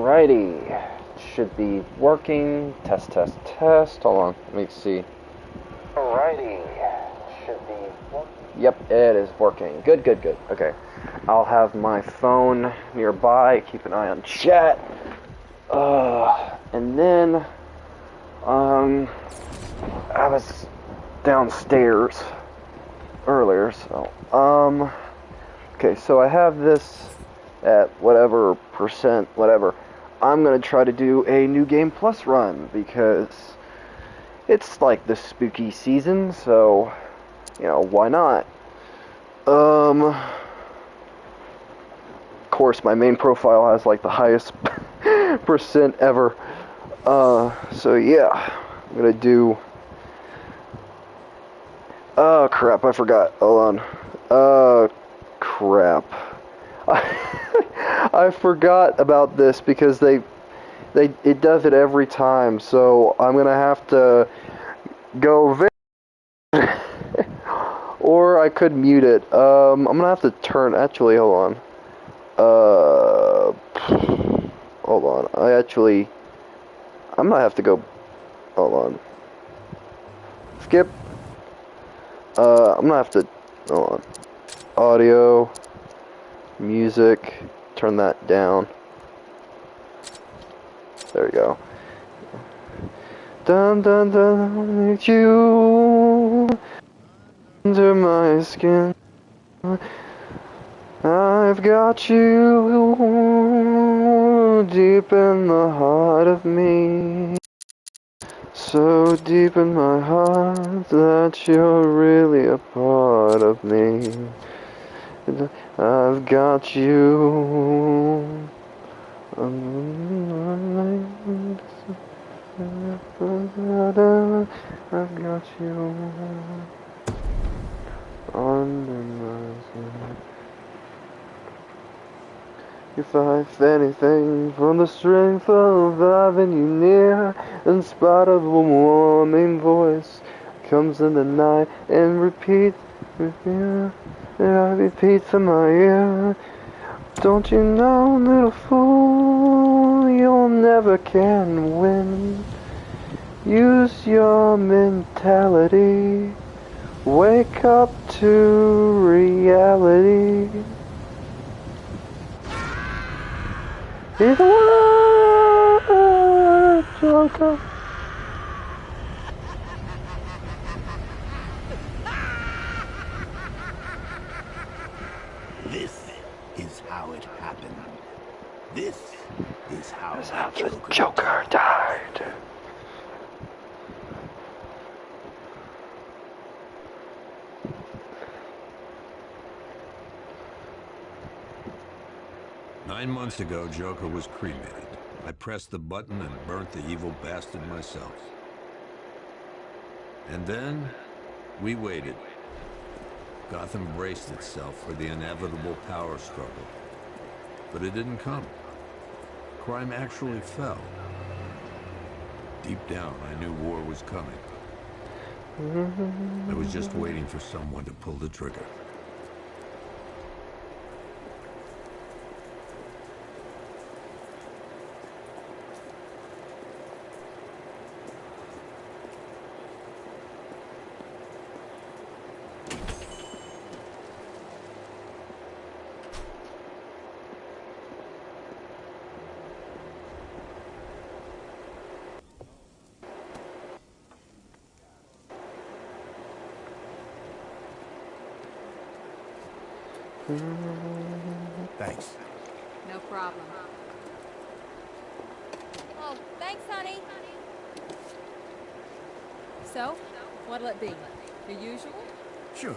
Alrighty, should be working. Test, test, test. Hold on, let me see. Alrighty, should be working. Yep, it is working. Good, good, good. Okay, I'll have my phone nearby. Keep an eye on chat. And then, I was downstairs earlier, so, okay, so I have this at whatever percent, whatever. I'm gonna try to do a New Game Plus run because it's like the spooky season, so, you know, why not? Of course, my main profile has like the highest percent ever. So yeah, I'm gonna do. Oh crap! I forgot. Hold on. Crap. I forgot about this because it does it every time. So I'm gonna have to go or I could mute it. I'm gonna have to turn. Actually, hold on. Hold on. I'm gonna have to go. Hold on. Skip. I'm gonna have to. Hold on. Audio. Music. Turn that down. There we go. Dun dun dun. Need you under my skin. I've got you deep in the heart of me. So deep in my heart that you're really a part of me. I've got you. I've got you under my skin. If I've anything from the strength of having you near, in spite of a warming voice, comes in the night and repeats in my ear. Don't you know, little fool, you'll never can win. Use your mentality. Wake up to reality. He's a word, Joker. This is how it happened. This is how the Joker died. Nine months ago, Joker was cremated. I pressed the button and burnt the evil bastard myself. And then, we waited. Gotham braced itself for the inevitable power struggle. But it didn't come. Crime actually fell. Deep down, I knew war was coming. I was just waiting for someone to pull the trigger. Thanks. No problem. Oh, thanks, honey. So, what'll it be? The usual? Sure.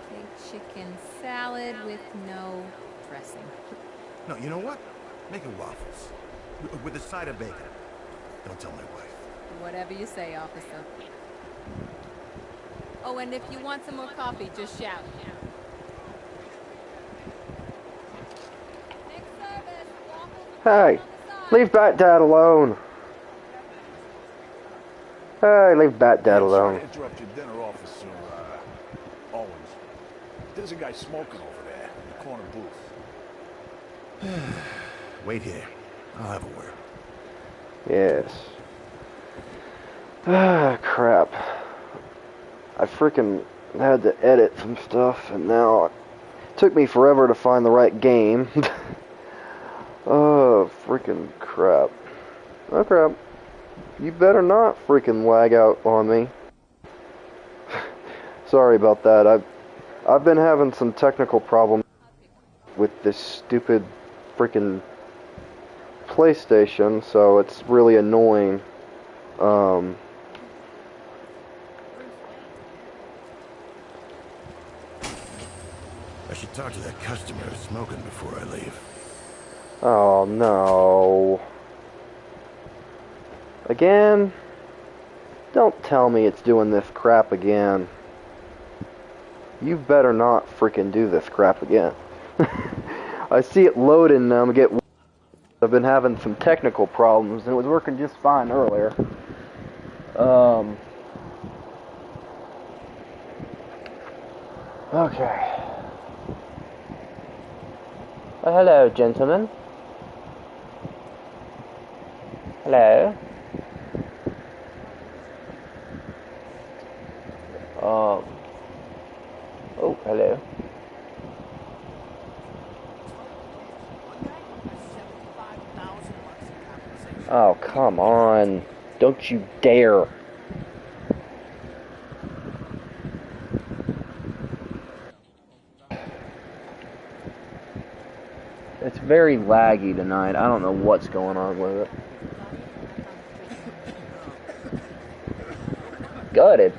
Big chicken salad with no dressing. No, you know what? Make it waffles. With a side of bacon. Don't tell my wife. Whatever you say, officer. Oh, and if you want some more coffee, just shout. Hey, leave Bat-Dad alone. Hey, leave Bat-Dad alone. Sorry to interrupt your dinner, Officer Owens. There's a guy smoking over there in the corner booth. Wait here. I'll have a word. Yes. Ah, crap. I freaking had to edit some stuff, and now it took me forever to find the right game. Oh, freaking crap. Oh, crap. You better not freaking lag out on me. Sorry about that. I've been having some technical problems with this stupid freaking PlayStation, so it's really annoying. I should talk to that customer who's smoking before I leave. Oh no. Again? Don't tell me it's doing this crap again. You better not freaking do this crap again. I see it loading and I've been having some technical problems and it was working just fine earlier. Okay. Well, hello, gentlemen. Hello. Oh, hello. Oh, come on. Don't you dare. It's very laggy tonight. I don't know what's going on with it. Gutted.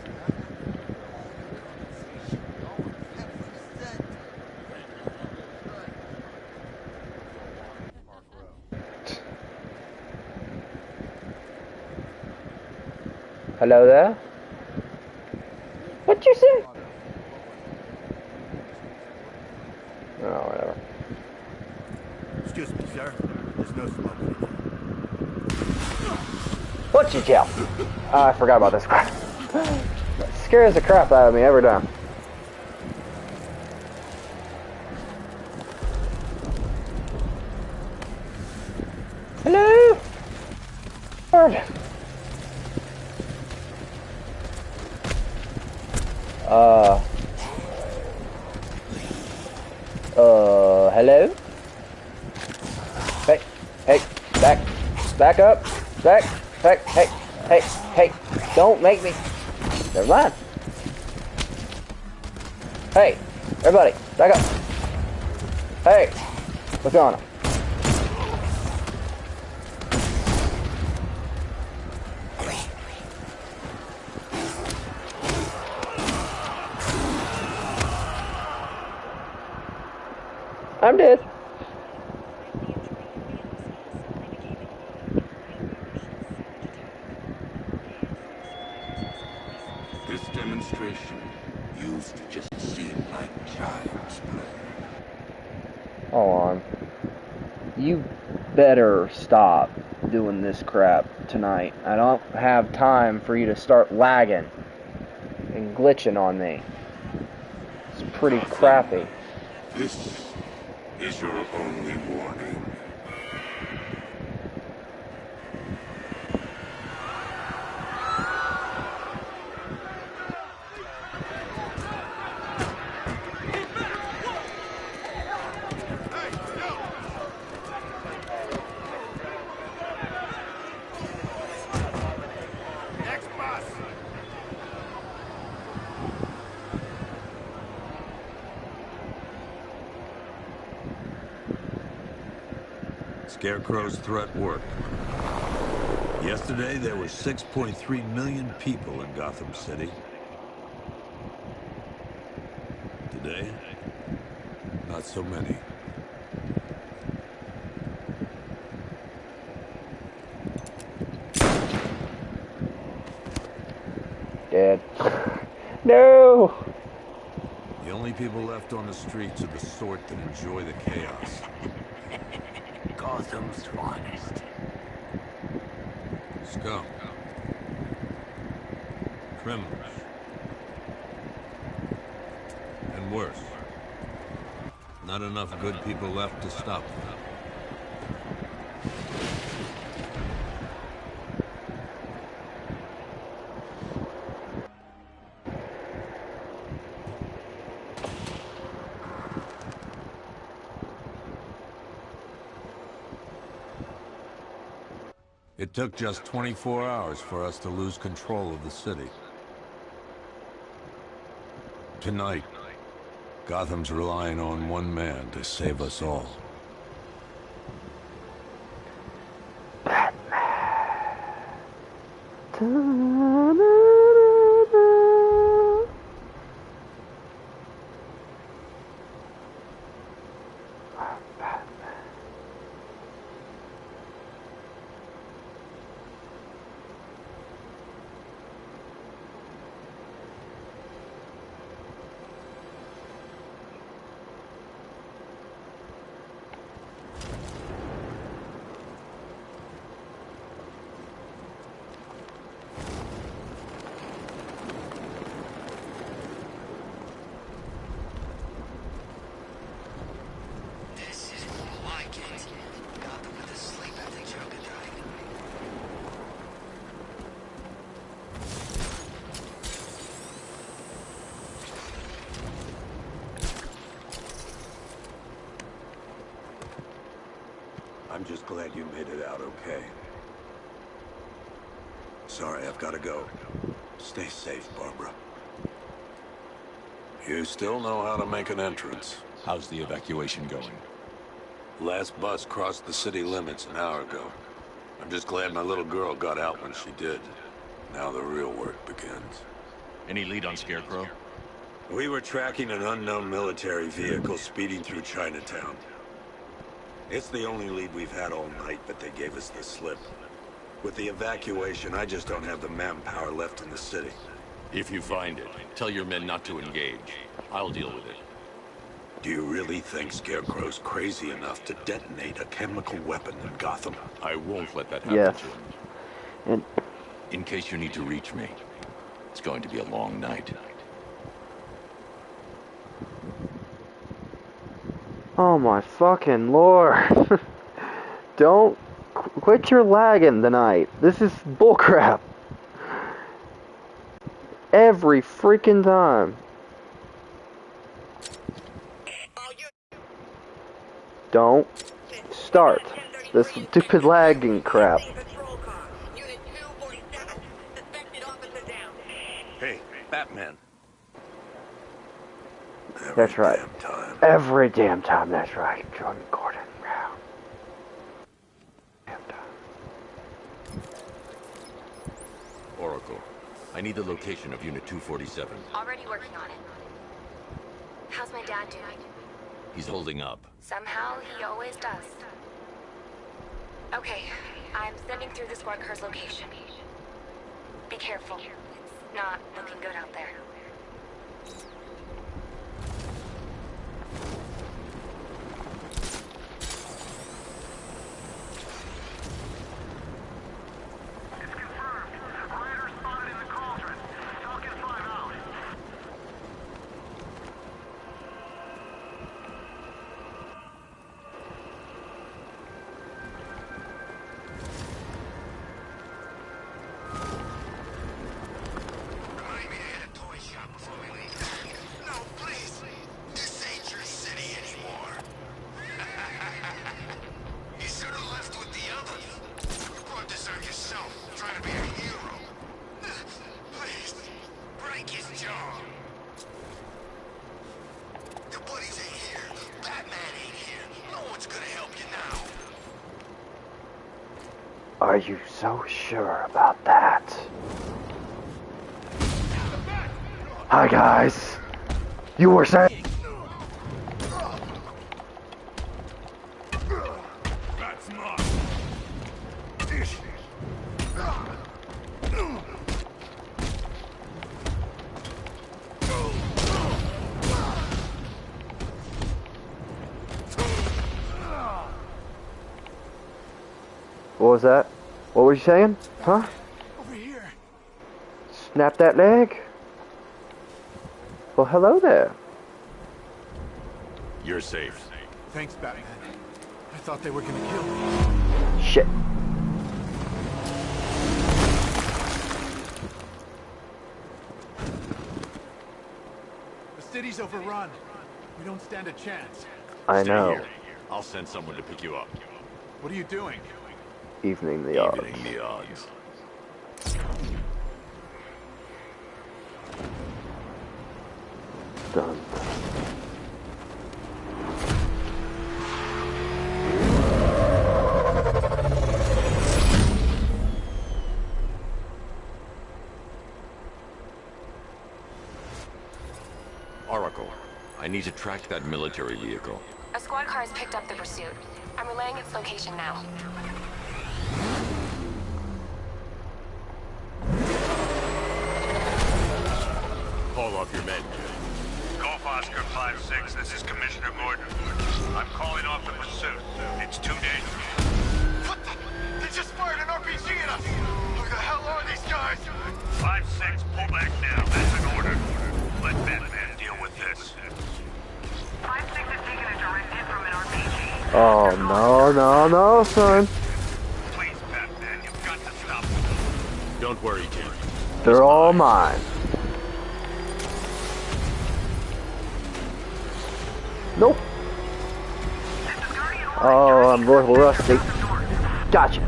Hello there? What'd you say? Oh, whatever. Excuse me, sir. There's no smoking. What'd you yell? I forgot about this crap. It scares the crap out of me every time. Hello? Bird. Hello? Hey, back up, hey, don't make me. Never mind. Hey, everybody, back up. Hey, what's going on? I'm dead. This demonstration used to just seem like child's play. Hold on. You better stop doing this crap tonight. I don't have time for you to start lagging and glitching on me. It's pretty crappy. This is your only warning. Scarecrow's threat worked. Yesterday, there were 6.3 million people in Gotham City. Today, not so many. Dead. No! The only people left on the streets are the sort that enjoy the chaos. Gotham's finest. Scum. Criminals. And worse. Not enough good people left to stop them. It took just 24 hours for us to lose control of the city. Tonight, Gotham's relying on one man to save us all. I'm just glad you made it out okay. Sorry, I've got to go. Stay safe, Barbara. You still know how to make an entrance. How's the evacuation going? Last bus crossed the city limits an hour ago. I'm just glad my little girl got out when she did. Now the real work begins. Any lead on Scarecrow? We were tracking an unknown military vehicle speeding through Chinatown. It's the only lead we've had all night, but they gave us the slip. With the evacuation, I just don't have the manpower left in the city. If you find it, tell your men not to engage. I'll deal with it. Do you really think Scarecrow's crazy enough to detonate a chemical weapon in Gotham? I won't let that happen Yes. to him. And In case you need to reach me, it's going to be a long night. oh my fucking lord. Don't quit your lagging tonight. This is bullcrap. Every freaking time. Don't start this stupid lagging crap. Hey, Batman. That's right. Damn time. Every damn time, that's right. Jordan Gordon. Yeah. Damn time. Oracle, I need the location of Unit 247. Already working on it. How's my dad doing? He's holding up. Somehow, he always does. Okay, I'm sending through the squad car's location. Be careful. It's not looking good out there. Are you so sure about that? Hi guys. You were saying? That's mine. What was that? What were you saying? Huh? Over here. Snap that leg? Well, hello there. You're safe. Thanks, Batman. I thought they were gonna kill me. Shit. The city's overrun. We don't stand a chance. I Stay know. here. I'll send someone to pick you up. What are you doing? Evening the odds. Evening the odds. Done. Oracle, I need to track that military vehicle. A squad car has picked up the pursuit. I'm relaying its location now. Call off your men. Golf Oscar 5-6, this is Commissioner Gordon. I'm calling off the pursuit. It's too dangerous. What the? They just fired an RPG at us! Who the hell are these guys? 5-6, pull back now. That's an order. Let Batman deal with this. 5-6 is taking a direct hit from an RPG. Oh, no, no, no, son. Please, Batman, you've got to stop them. Don't worry, Jim. They're all mine. Nope. Oh, I'm real rusty. Gotcha.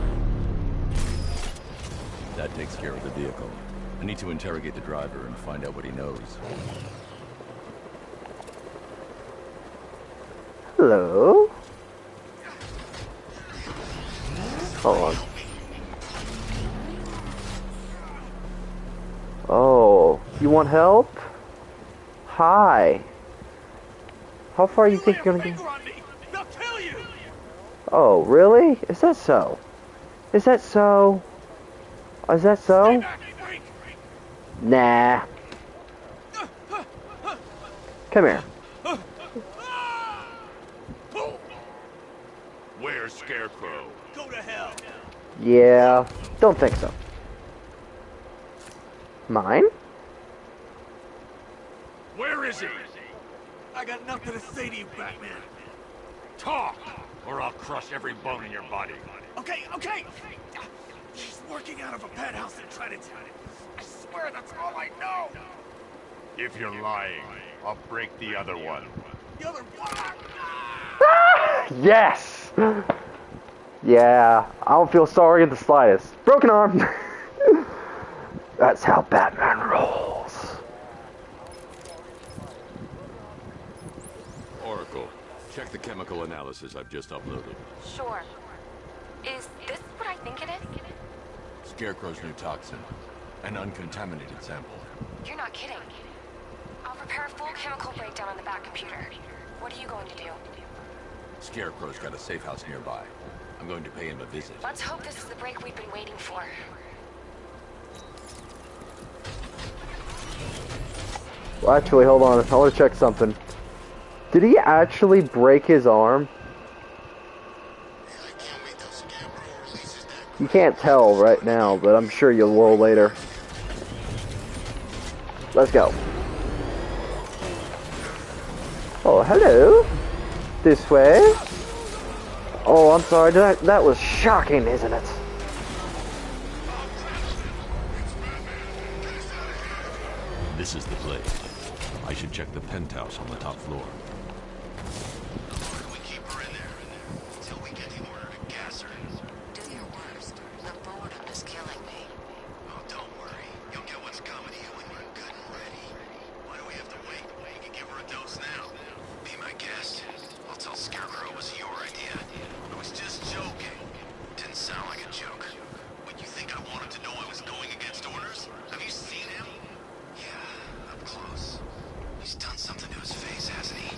That takes care of the vehicle. I need to interrogate the driver and find out what he knows. Hello? Hold on. Oh, you want help? Hi. How far you think you're gonna get? Oh, really? Is that so? Is that so? Is that so? Nah. Come here. Where's Scarecrow? Go to hell. Yeah, don't think so. Mine? Where is he? I got nothing to say to you, Batman. Talk, or I'll crush every bone in your body. Okay, okay. She's working out of a penthouse in Chinatown. I swear that's all I know. If you're lying, I'll break the other one. The other one. Yes! Yeah, I don't feel sorry in the slightest. Broken arm! That's how Batman rolls. Oracle, check the chemical analysis I've just uploaded. Sure. Is this what I think it is? Scarecrow's new toxin. An uncontaminated sample. You're not kidding. I'll prepare a full chemical breakdown on the back computer. What are you going to do? Scarecrow's got a safe house nearby. I'm going to pay him a visit. Let's hope this is the break we've been waiting for. Well, actually, hold on. I want to check something. Did he actually break his arm? You can't tell right now, but I'm sure you will later. Let's go. Oh, hello. This way. Oh, I'm sorry. That was shocking, isn't it? This is the place. I should check the penthouse on the top floor. We keep her in there until we get the order to gas her. Do your worst. The boredom is killing me. Oh, don't worry. You'll get what's coming to you when you're good and ready. Why do we have to wait? We can give her a dose now. Be my guest. I'll tell Scarecrow it was your idea. I was just joking. Didn't sound like a joke. What, you think I wanted to know I was going against orders? Have you seen him? Yeah, up close. He's done something to his face, hasn't he?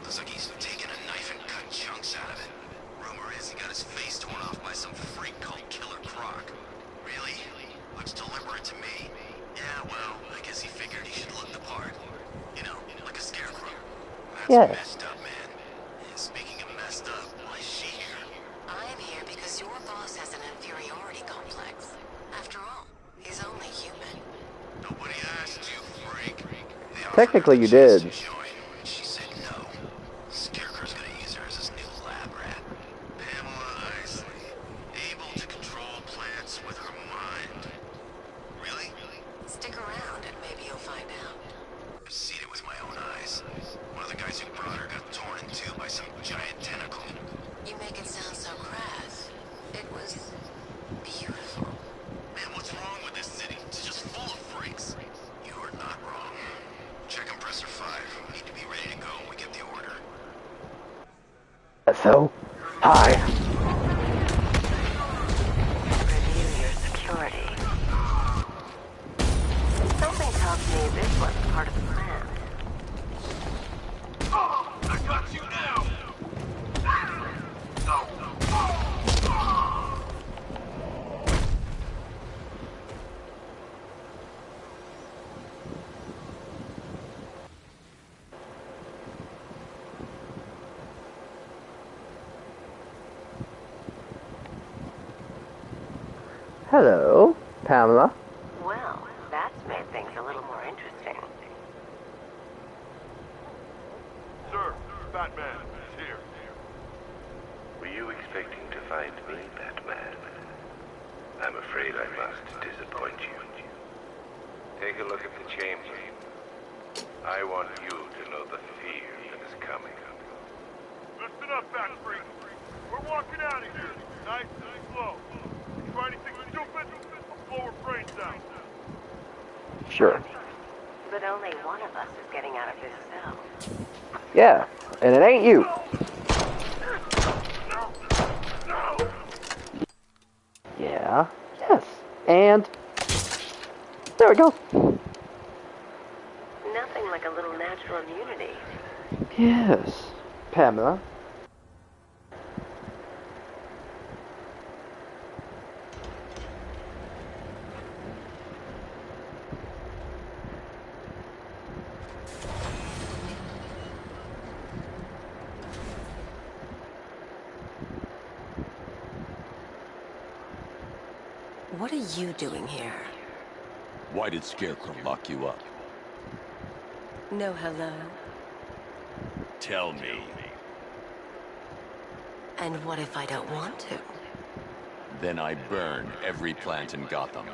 Looks like he's taken a knife and cut chunks out of it. Rumor is he got his face torn off by some freak called Killer Croc. Really? Looks deliberate to me. Yeah, well, I guess he figured he should look the part. You know, like a scarecrow. That's Yes. messed up, man. And speaking of messed up, why is she here? I'm here because your boss has an inferiority complex. After all, he's only human. Nobody asked you, freak. They offered Technically, her you the chance did. to join, and she said no. Scarecrow's gonna use her as his new lab rat. Pamela Isley, able to control plants with her mind. Really? Stick around and maybe you'll find out. I've seen it with my own eyes. One of the guys who brought her got torn in two by some giant tentacle. You make it sound so crass. It was So, hi. Review your security. Something tells me this wasn't part of the plan. I got you now! Hello, Pamela. Well, that's made things a little more interesting. Sir, Batman is here. Were you expecting to find me, Batman? I'm afraid I must disappoint you. Take a look at the chamber. I want you to know the fear that is coming. Listen up, Bat-Freak. We're walking out of here. Nice and slow. If you try anything stupid, I'll blow her brains out. Sure. But only one of us is getting out of this cell. Yeah, and it ain't you. Yeah. Yes. And there we go. Nothing like a little natural immunity. Yes, Pamela. What are you doing here? Why did Scarecrow lock you up? No hello. Tell me. And what if I don't want to? Then I burn every plant in Gotham.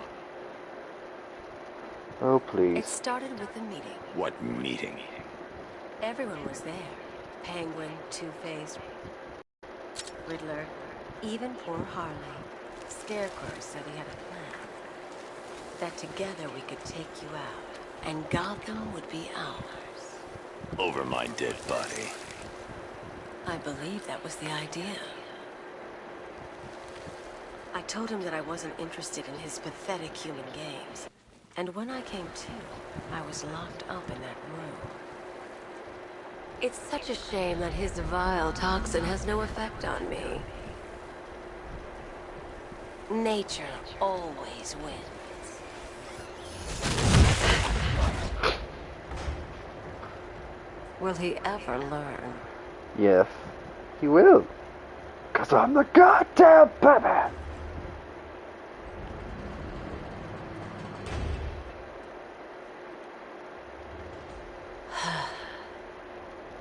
Oh, It please. started with a meeting. What meeting? Everyone was there. Penguin, Two-Face, Riddler, even poor Harley. Scarecrow said he had a plan. That together we could take you out, and Gotham would be ours. Over my dead body. I believe that was the idea. I told him that I wasn't interested in his pathetic human games. And when I came to, I was locked up in that room. It's such a shame that his vile toxin has no effect on me. Nature always wins. Will he ever learn? Yes, he will. 'Cause I'm the goddamn Batman.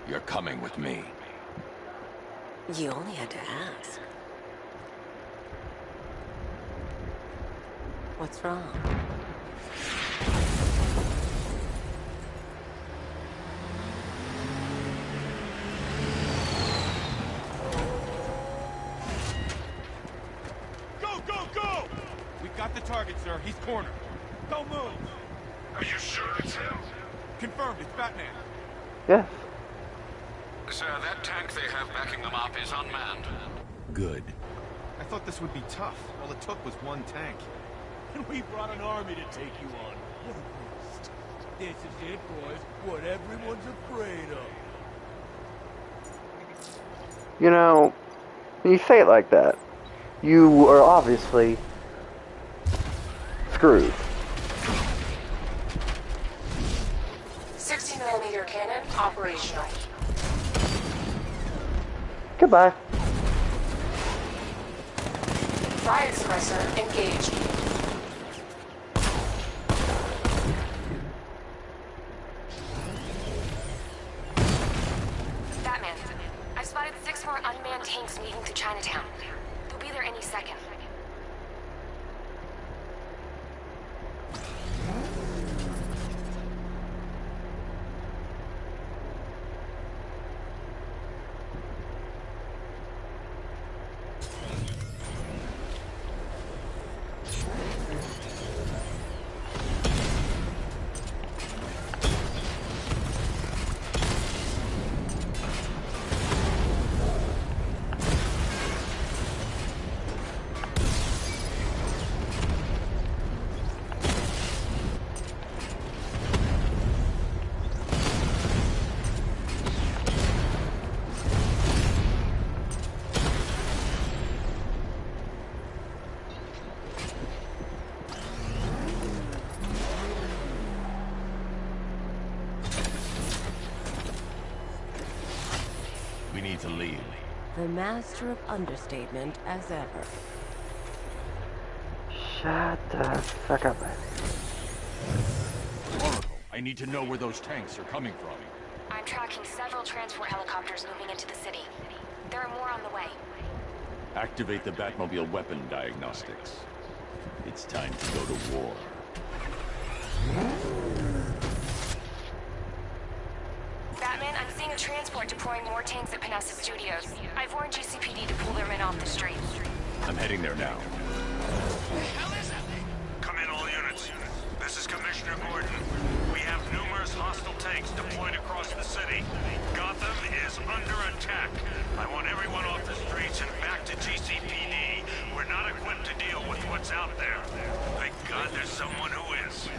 You're coming with me. You only had to ask. What's wrong? Go, go, go! We got the target, sir. He's cornered. Don't move. Are you sure it's him? Confirmed, it's Batman. Yes. Sir, that tank they have backing them up is unmanned. Good. I thought this would be tough. All it took was one tank. And we brought an army to take you on. What a waste. This is it, boys. What everyone's afraid of. You know, when you say it like that, you are obviously screwed. 60mm cannon operational. Goodbye. Fire suppressor engaged. Batman, I've spotted 6 more unmanned tanks moving through Chinatown. They'll be there any second. need to leave. The master of understatement as ever. Shut the fuck up. Oracle, I need to know where those tanks are coming from. I'm tracking several transport helicopters moving into the city. There are more on the way. Activate the Batmobile weapon diagnostics. It's time to go to war. Batman, I'm seeing a transport deploying more tanks at Panessa Studios. I've warned GCPD to pull their men off the street. I'm heading there now. Come in, all units. This is Commissioner Gordon. We have numerous hostile tanks deployed across the city. Gotham is under attack. I want everyone off the streets and back to GCPD. We're not equipped to deal with what's out there. Thank God there's someone who is.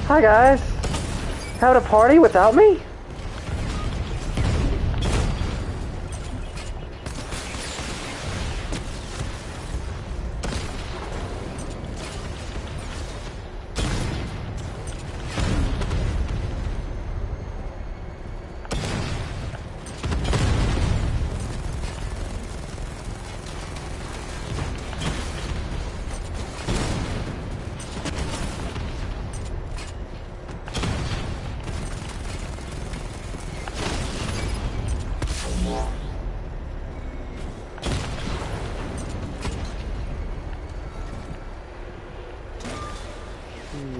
Hi guys. Having a party without me?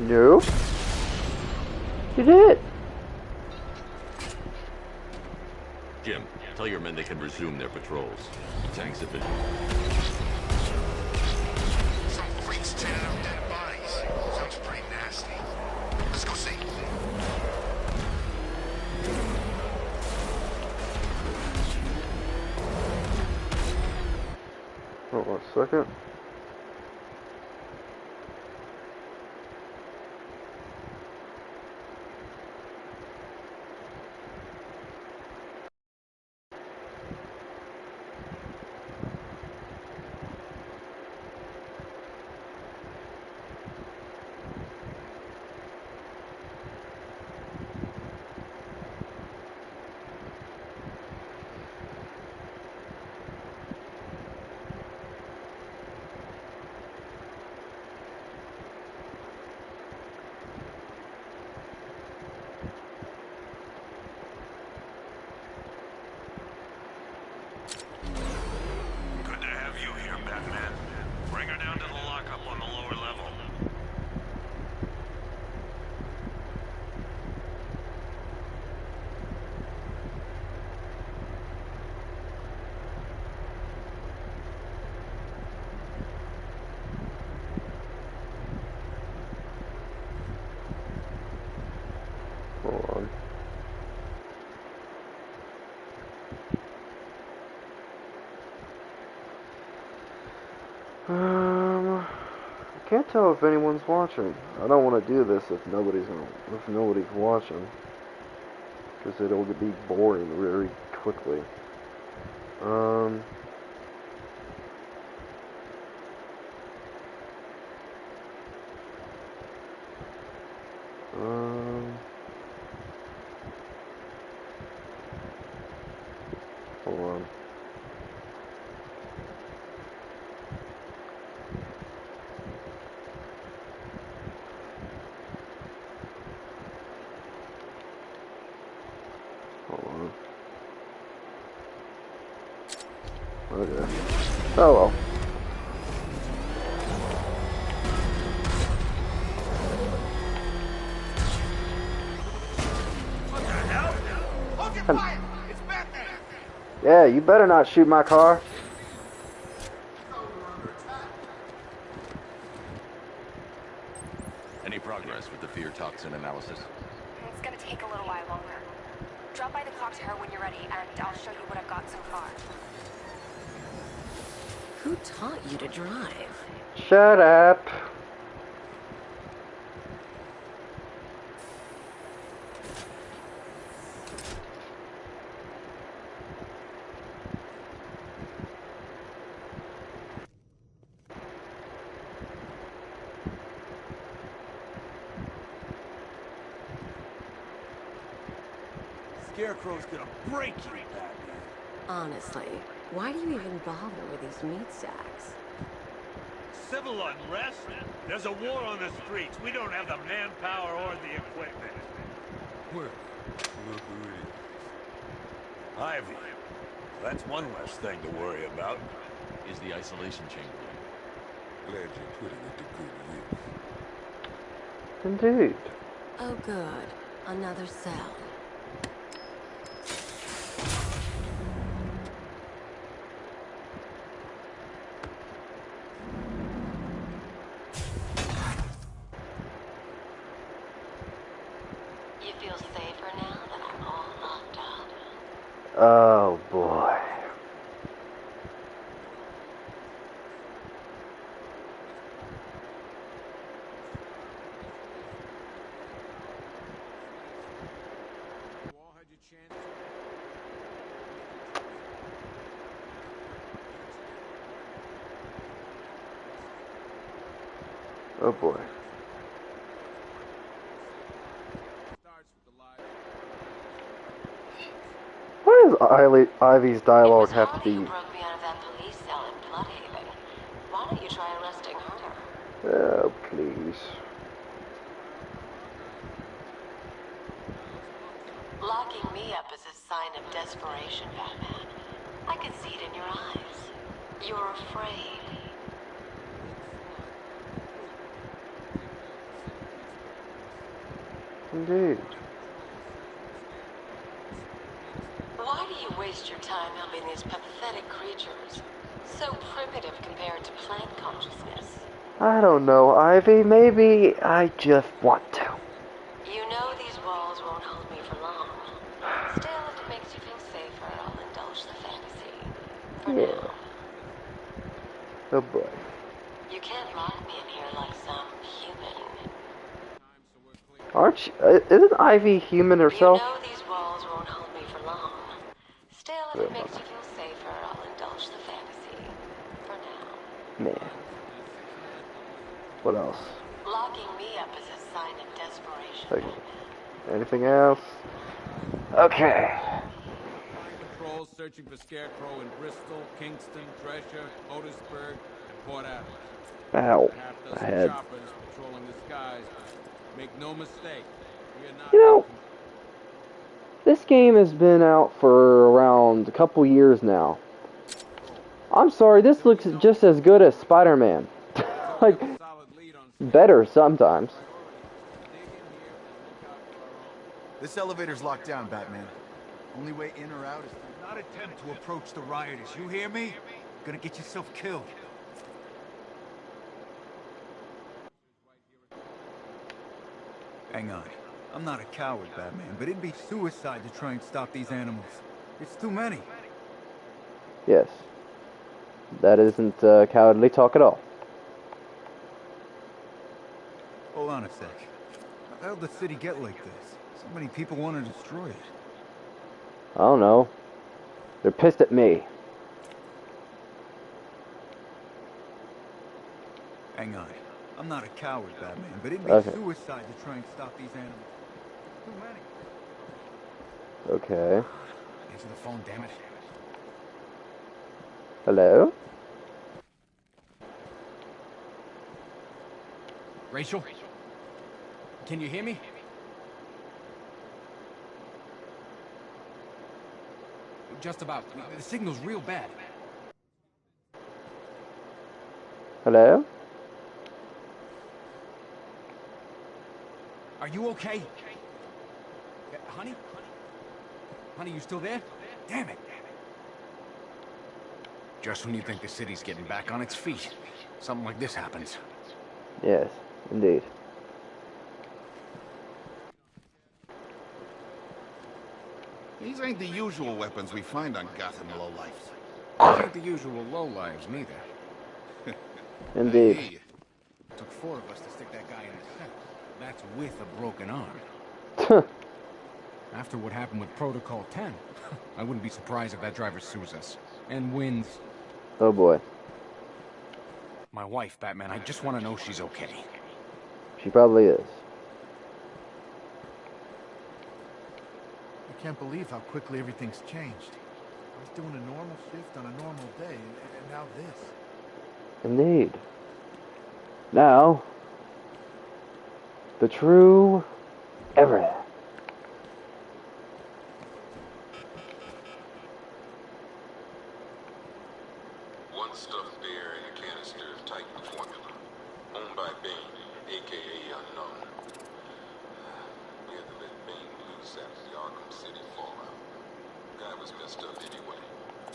Nope. You did. Jim, tell your men they can resume their patrols. Tanks have been... Some freaks tearing up dead bodies. Sounds pretty nasty. Let's go see. Hold on a second. Good to have you here, Batman. Bring her down to the lockup on the lower level. Hold on. I can't tell if anyone's watching. I don't want to do this if nobody's watching, because it'll be boring very quickly. Um. Hold on. Hold on. Okay. Oh well. What the hell? Hold your fire! It's Batman! Yeah, you better not shoot my car. Any progress with the fear toxin analysis? It's gonna take a little while longer. Drop by the clock tower when you're ready, and I'll show you what I've got so far. Who taught you to drive? Shut up. Scarecrow's gonna break you, Batman. Honestly, why do you even bother with these meat sacks? Civil unrest? There's a war on the streets. We don't have the manpower or the equipment. Well, look who it is. Ivy. That's one less thing to worry about. Is the isolation chamber. Glad you're putting it to good use. Indeed. Oh good, another cell. You feel safer now that I'm all locked up? Oh boy. You all had your chance. Oh boy. Why does Ivy's dialogue have to Harley who be? broke me out of that police cell in Bloodhaven. Why don't you try arresting her? Oh please. Locking me up is a sign of desperation, Batman. I can see it in your eyes. You're afraid. Indeed. Why do you waste your time helping these pathetic creatures? So primitive compared to plant consciousness. I don't know, Ivy. Maybe I just want to. You know these walls won't hold me for long. Still, if it makes you feel safer, I'll indulge the fantasy. For Yeah. now. Oh boy. You can't lock me in here like some human. Aren't you? Isn't Ivy human herself? You know these walls won't hold me for long. Still, if it makes you feel safer, I'll indulge the fantasy. For now. Man. What else? Locking me up is a sign of desperation. Okay. Anything else? Okay. Patrols searching for Scarecrow in Bristol, Kingston, Drescher, Otisburg, and Port Adams. Ow. Half My dozen head. choppers patrolling the skies. Make no mistake, we are not. You know, this game has been out for around a couple years now. I'm sorry, this looks just as good as Spider-Man. Like, better sometimes. This elevator's locked down, Batman. Only way in or out is Do not attempt to approach the rioters. You hear me? You're gonna get yourself killed. Hang on. I'm not a coward, Batman, but it'd be suicide to try and stop these animals. It's too many. Yes. That isn't cowardly talk at all. Hold on a sec. How did the city get like this? So many people want to destroy it. I don't know. They're pissed at me. Hang on. I'm not a coward, Batman, but it'd be Okay. suicide to try and stop these animals. Too many. Okay. Answer the phone, damn it. Hello? Rachel? Can you hear me? Just about. The signal's real bad. Hello? Are you okay? Honey? Honey, you still there? Damn it. Just when you think the city's getting back on its feet, something like this happens. Yes, indeed. These ain't the usual weapons we find on Gotham lowlifes. These ain't the usual lowlives, neither. Indeed. Hey, It took 4 of us to stick that guy in the cell. That's with a broken arm. After what happened with Protocol 10, I wouldn't be surprised if that driver sues us. And wins. Oh boy. My wife, Batman, I just want to know she's okay. She probably is. I Can't believe how quickly everything's changed. I was doing a normal shift on a normal day, and now this. Indeed. Now, the true everything. One stuffed bear in a canister of Titan formula. Owned by Bane, a.k.a. Unknown. We had to let Bane loose after the Arkham City fallout. Guy was messed up anyway.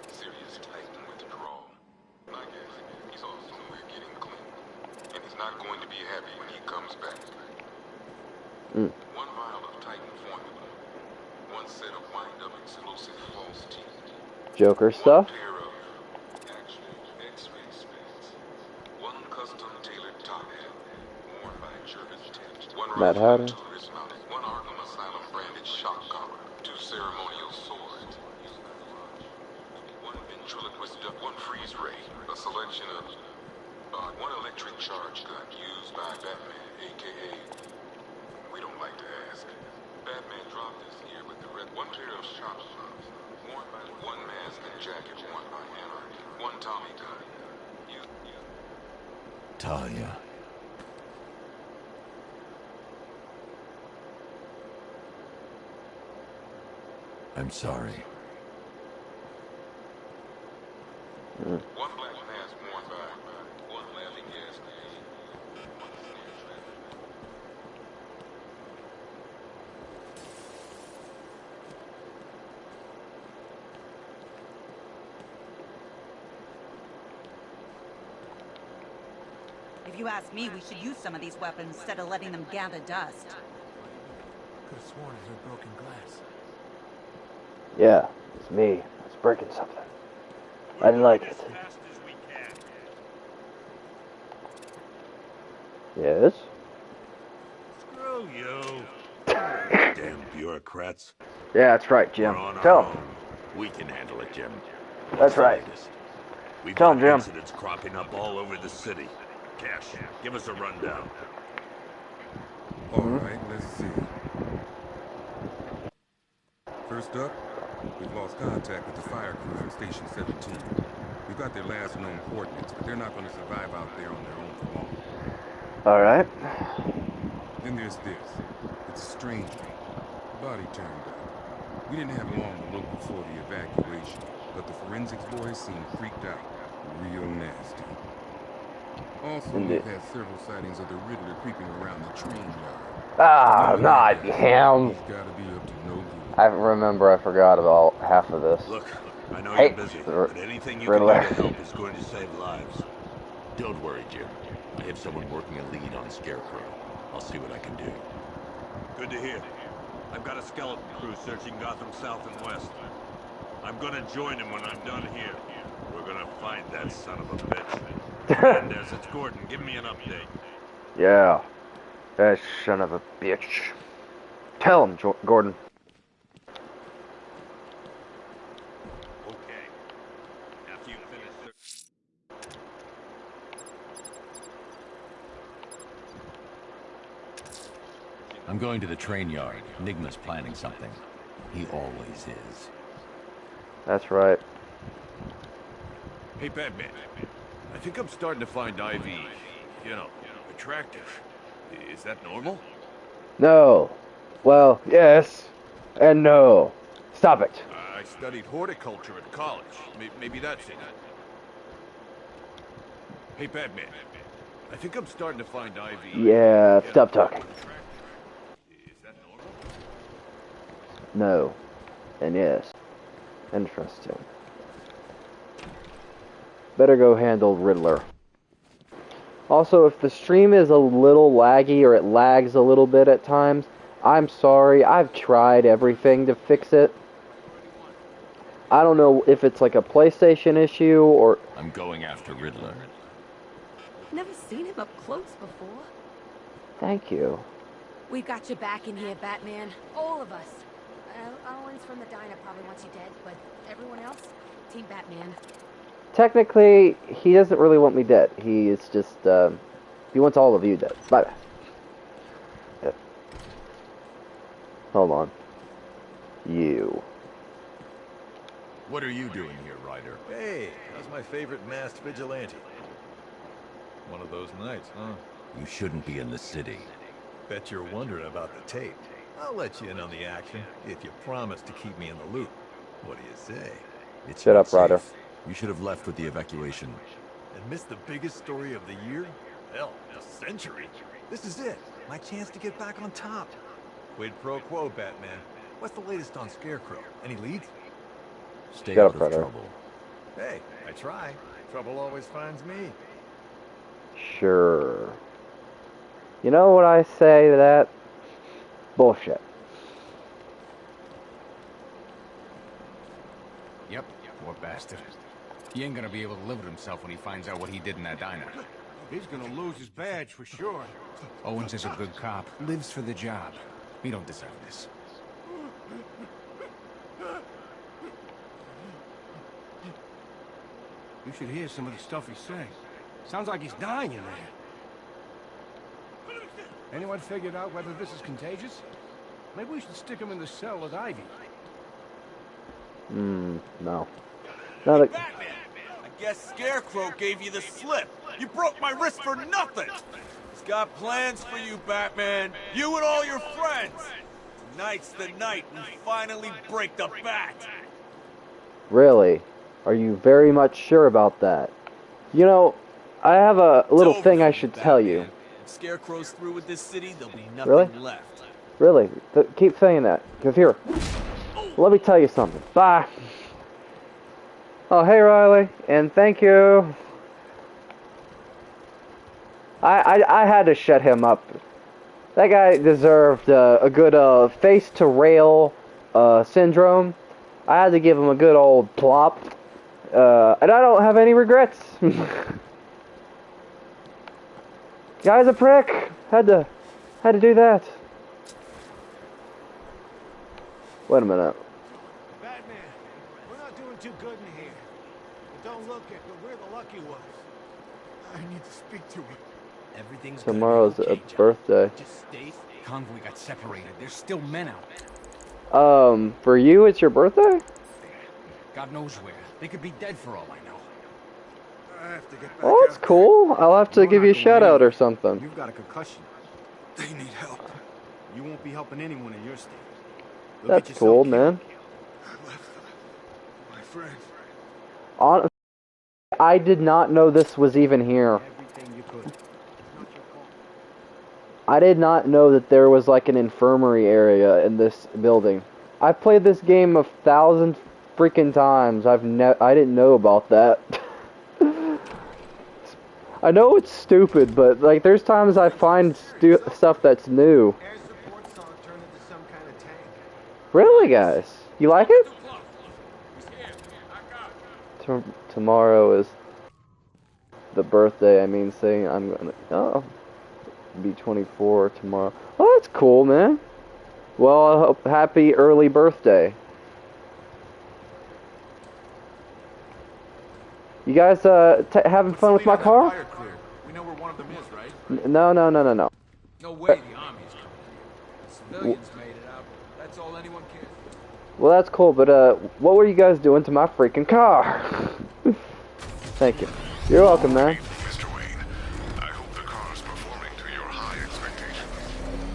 Serious Titan withdrawal. My guess, he's off somewhere getting clean. And he's not going to be happy when he comes back. One vial of Titan formula. One set of wind-up explosive false teeth. Joker stuff. One pair of actual X-ray specs. One custom-tailored top hat, worn by German tech. One Mad rifle Hatter. and 2 wrist mounted. One Arkham Asylum branded shock collar. 2 ceremonial swords. One ventriloquist, one freeze ray. A selection of one electric charge gun used by Batman, a.k.a. We don't like to ask. Batman dropped this here with the red. One pair of shop gloves. Worn by one mask and jacket worn by Anarchy. One Tommy gun. Talia. I'm sorry. One black mask worn by one laughing gas grenade. One snare trap. If you ask me, we should use some of these weapons instead of letting them gather dust. Could have sworn I heard broken glass. Yeah, it's me. It's breaking something. I didn't like it. Yes? Screw you. Damn bureaucrats. Yeah, that's right, Jim. We're on Tell our him. own. We can handle it, Jim. That's What's the right. latest? We've Tell got him, Jim. incidents cropping up all over the city. Cash, give us a rundown. All right, let's see. First up, we've lost contact with the fire crew from Station 17. We've got their last known coordinates, but they're not going to survive out there on their own for long. Alright. Then there's this. It's a strange one. Body turned up. We didn't have long to look before the evacuation, but the forensics boys seemed freaked out. Real nasty. Also, Indeed. we've had several sightings of the Riddler creeping around the train yard. Ah, not him. He's gotta be up to no good. I remember I forgot about half of this. Look, I know Hey, you're busy, R- but anything you Riddler. can do to help is going to save lives. Don't worry, Jim. I have someone working a lead on Scarecrow. I'll see what I can do. Good to hear. I've got a skeleton crew searching Gotham South and West. I'm gonna join him when I'm done here. We're gonna find that son of a bitch. Fernandez, it's Gordon. Give me an update. Yeah. That son of a bitch. Tell him, Gordon. Okay. After you finish... I'm going to the train yard. Enigma's planning something. He always is. That's right. Hey, Batman. I think I'm starting to find Ivy, you know, attractive. Is that normal? No. Well, yes. And no. Stop it. I studied horticulture at college. Maybe that's it. Hey, Batman. I think I'm starting to find Ivy... Yeah, stop talking. Is that normal? No. And yes. Interesting. Better go handle Riddler. Also, if the stream is a little laggy or it lags a little bit at times, I'm sorry. I've tried everything to fix it. I don't know if it's like a PlayStation issue or... I'm going after Riddler. Never seen him up close before. Thank you. We've got your back in here, Batman. All of us. Owens from the diner probably wants you dead, but everyone else, Team Batman. Technically, he doesn't really want me dead. He is just, he wants all of you dead. Bye-bye. Yeah. Hold on. you. What are you doing here, Ryder? Hey, how's my favorite masked vigilante? One of those nights, huh? You shouldn't be in the city. Bet you're wondering about the tape. I'll let you in on the action, if you promise to keep me in the loop. What do you say? It's Shut not up, Ryder. safe. You should have left with the evacuation. And missed the biggest story of the year? Hell, a century. This is it. My chance to get back on top. Quid pro quo, Batman. What's the latest on Scarecrow? Any leads? Stay Shut out up, of Ryder. trouble. Hey, I try. Trouble always finds me. Sure. You know what I say to that? Bullshit. Yep, poor bastard. He ain't gonna be able to live with himself when he finds out what he did in that diner. He's gonna lose his badge for sure. Owens is a good cop, lives for the job. He don't deserve this. You should hear some of the stuff he's saying. Sounds like he's dying in there. Anyone figured out whether this is contagious? Maybe we should stick him in the cell with Ivy. No. Not a, Batman! I guess Scarecrow gave you the slip. You broke my wrist for nothing! He's got plans for you, Batman. You and all your friends. Tonight's the night we finally break the bat. really? Are you very much sure about that? You know, I have a little It's thing over, I should tell you. Batman. If Scarecrow's through with this city, there'll be nothing Really? left. Really? Keep saying that. Because here, let me tell you something. Bye. Oh, hey, Riley. And thank you. I had to shut him up. That guy deserved a good face-to-rail syndrome. I had to give him a good old plop. And I don't have any regrets. Guy's a prick. Had to do that. Wait a minute. Batman, we're not doing too good in here. But don't look it, but we're the lucky ones. I need to speak to him. Everything's Tomorrow's gonna be a okay, John. birthday. Just stay. Convoy got separated. There's still men out. For you, it's your birthday? God knows where. They could be dead for all I know. I have to get back Oh, that's cool. I'll have to give you a shout out or something. You've got a concussion. They need help. You won't be helping anyone in your state. You'll That's get cool, yourself man. killed. I left them. My friends. On, I did not know this was even here. Everything you could. It's not your fault. I did not know that there was like an infirmary area in this building. I've played this game 1,000 freaking times. I didn't know about that. I know it's stupid, but like there's times I find stuff that's new. Air support saw it turn into some kind of tank. Really, guys? You like it? Tomorrow is the birthday. I mean, saying I'm gonna be 24 tomorrow. Oh, that's cool, man. Well, I hope happy early birthday. You guys having fun with my car? We know where one of them is, right? No. No way the army's coming here. Civilians made it out. That's all anyone cares. Well, that's cool, but what were you guys doing to my freaking car? Thank you. You're welcome, man. Mr. Wayne, I hope the car's performing to your high expectations.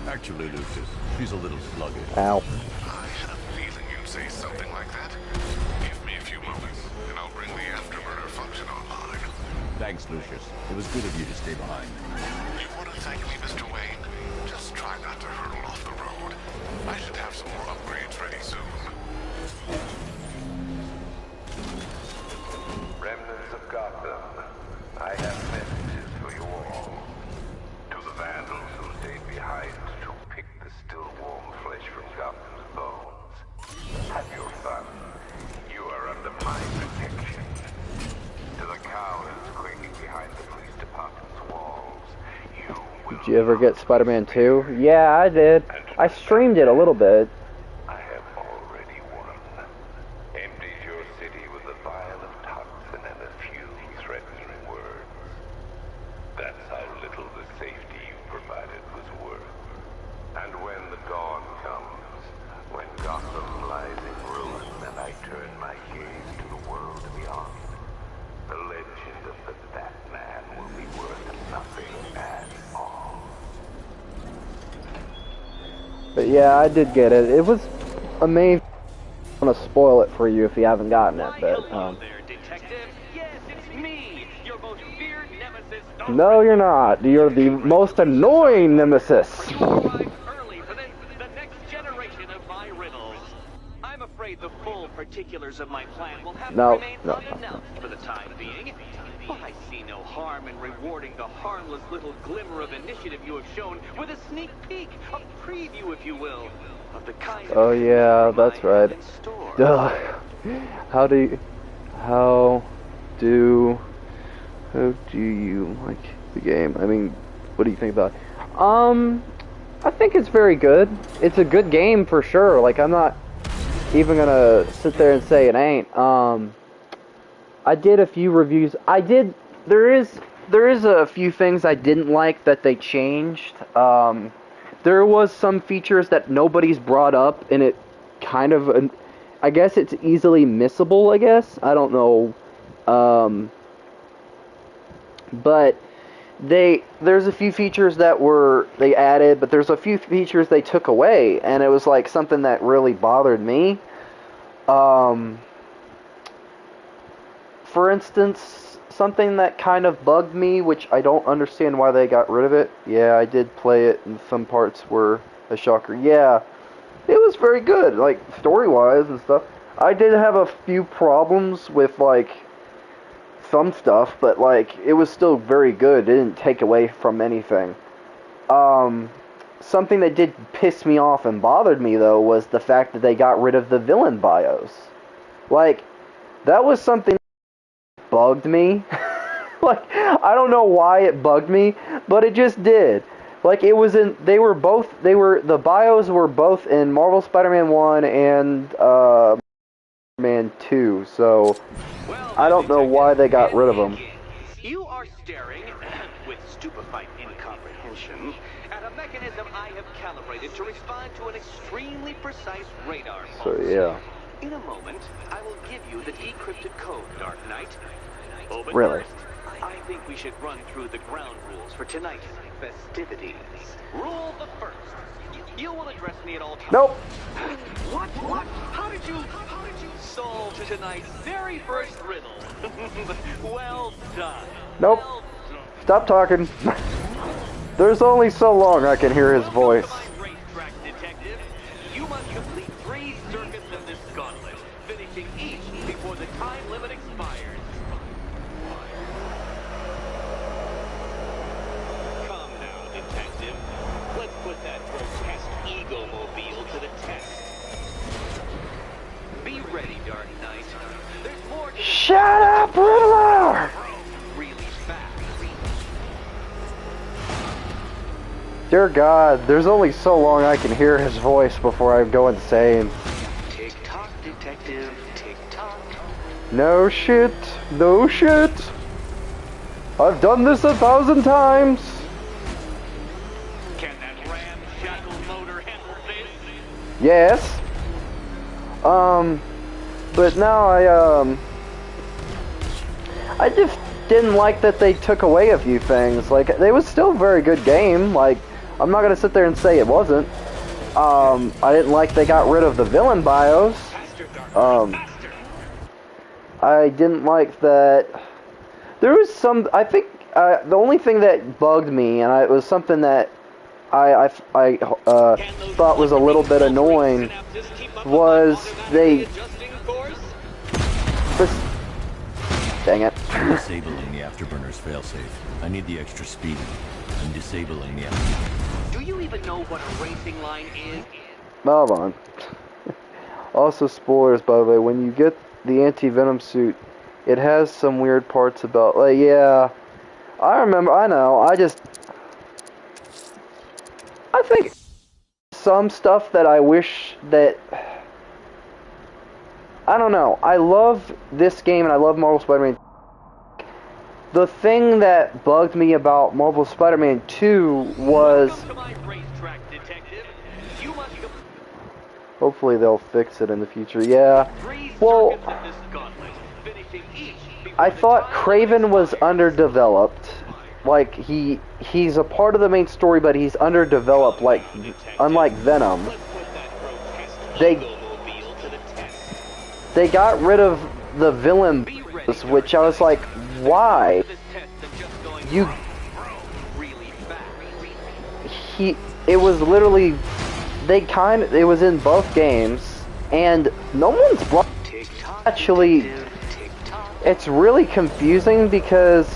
Actually, Lucius, she's a little sluggish. Ow. I had a feeling you'd say something like that. Give me a few moments, and I'll bring the afterburner function online. Thanks, Lucius. It was good of you to stay behind. You want to thank me, Mr. Wayne? Just try not to hurtle off the road. I should have some more upgrades ready soon. Remnants of Gotham, I have messages for you all. To the vandals who stayed behind to pick the still warm flesh from Gotham's bones. Have your fun. You are under my protection. To the cowards quaking behind the police department's walls, you will... Did you ever get Spider-Man 2? Yeah, I did. I streamed it a little bit. I have already won. Emptied your city with a vial of toxin and a few threatening words. That's how little the safety you provided was worth. And when the dawn comes, when Gotham lies Yeah, I did get it. It was amazing. I'm gonna spoil it for you if you haven't gotten it, but no, you're not. You're the most annoying nemesis. I'm afraid the full particulars of my plan will have to No, remain no, unannounced for the time being. But I see no harm in rewarding the harmless little glimmer of initiative you have shown with a sneak peek, a preview, if you will, of the kind of Oh yeah, that's right. in store. Duh. How do you like the game? I mean, what do you think about it? I think it's very good. It's a good game for sure. Like, I'm not even gonna sit there and say it ain't. I did a few reviews. There is a few things I didn't like that they changed. There was some features that nobody's brought up, and it kind of, I guess it's easily missable, I guess. I don't know. But there's a few features that they added, but there's a few features they took away, and it was like something that really bothered me. For instance, something that kind of bugged me, which I don't understand why they got rid of it. Yeah, I did play it, and some parts were a shocker. Yeah, it was very good, like, story-wise and stuff. I did have a few problems with, like, some stuff, but, like, it was still very good. It didn't take away from anything. Something that did piss me off and bothered me, though, was the fact that they got rid of the villain bios. Like, that was something that bugged me. Like, I don't know why it bugged me, but it just did. Like, it was in, the bios were both in Marvel Spider-Man 1 and, Spider-Man 2, so I don't know why they got rid of them. You are staring, with stupefied incomprehension, at a mechanism I have calibrated to respond to an extremely precise radar pulse. So, yeah. In a moment, I will give you the decrypted code, Dark Knight. Oh, but Really? first, I think we should run through the ground rules for tonight's festivities. Rule the first. You will address me at all times. Nope. What? How did you solve tonight's very first riddle? Well done. Nope. Stop talking. There's only so long I can hear his voice. Racetrack detective, you must complete 3 circuits of this gauntlet, finishing each before the time limit expires. Come now, detective. Let's put that grotesque ego-mobile to the test. Be ready, Dark Knight. There's more to Shut up, Riddler! really fast. Dear God, there's only so long I can hear his voice before I go insane. Tick-tock, detective, tick-tock. No shit, no shit. I've done this 1,000 times. Can that ramshackle motor handle this? Yes. But now I just didn't like that they took away a few things. Like, it was still a very good game. Like, I'm not gonna sit there and say it wasn't. I didn't like they got rid of the villain bios. I didn't like that. There was some. I think the only thing that bugged me, and it was something that I thought was a little bit annoying, was they. Dang it. I'm disabling the afterburner's failsafe. I need the extra speed. I'm disabling the afterburner. Do you even know what a racing line is? Hold on. Also, spoilers, by the way. When you get the anti-venom suit, it has some weird parts about. Like, yeah, I remember. I know. I think some stuff that I wish that. I don't know. I love this game and I love Marvel Spider-Man. The thing that bugged me about Marvel Spider-Man 2 was... Hopefully they'll fix it in the future. Yeah. Well, I thought Kraven was underdeveloped. like he's a part of the main story, but he's underdeveloped. Like unlike Venom, they got rid of the villain, which I was like, why? You it was literally it was in both games, and no one's brought actually. It's really confusing because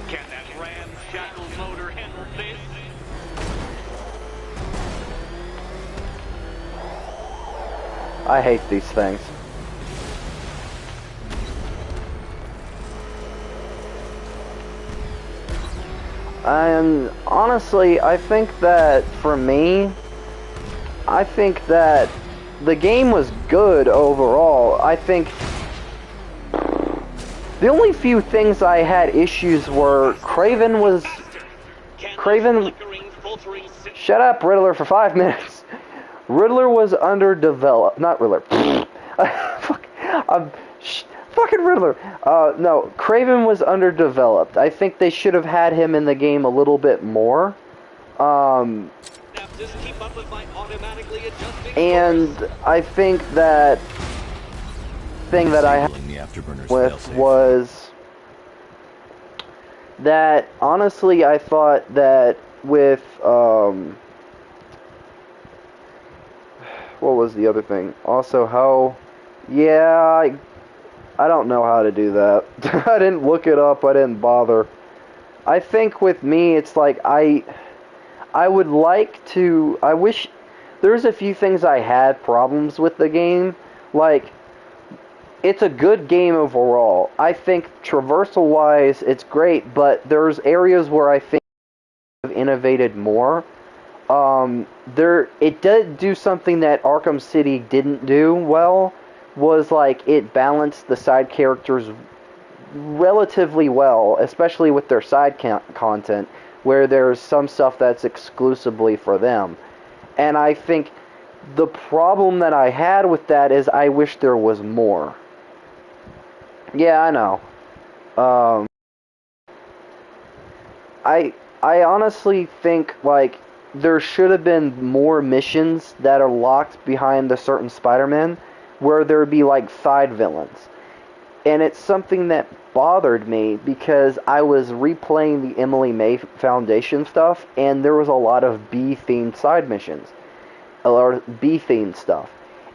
Can that ramshackle motor handle this? I hate these things. And honestly, I think that for me, I think that the game was good overall. I think the only few things I had issues were Craven. Shut up, Riddler, for 5 minutes. Riddler was underdeveloped. Not Riddler. Fucking Riddler. No, Craven was underdeveloped. I think they should have had him in the game a little bit more. And I think that thing that I had with was that honestly I thought that with what was the other thing? Also how I don't know how to do that. I didn't look it up, I didn't bother. I think with me it's like I would like to I wish there's a few things I had problems with the game. Like, it's a good game overall. I think traversal-wise, it's great, but there's areas where I think have innovated more. It did do something that Arkham City didn't do well, was like it balanced the side characters relatively well, especially with their side content, where there's some stuff that's exclusively for them. And I think the problem that I had with that is I wish there was more. Yeah, I know. I honestly think, like, there should have been more missions that are locked behind the certain Spider-Man, where there would be, like, side villains. And it's something that bothered me, because I was replaying the Emily May Foundation stuff, and there was a lot of B-themed side missions. A lot of B-themed stuff.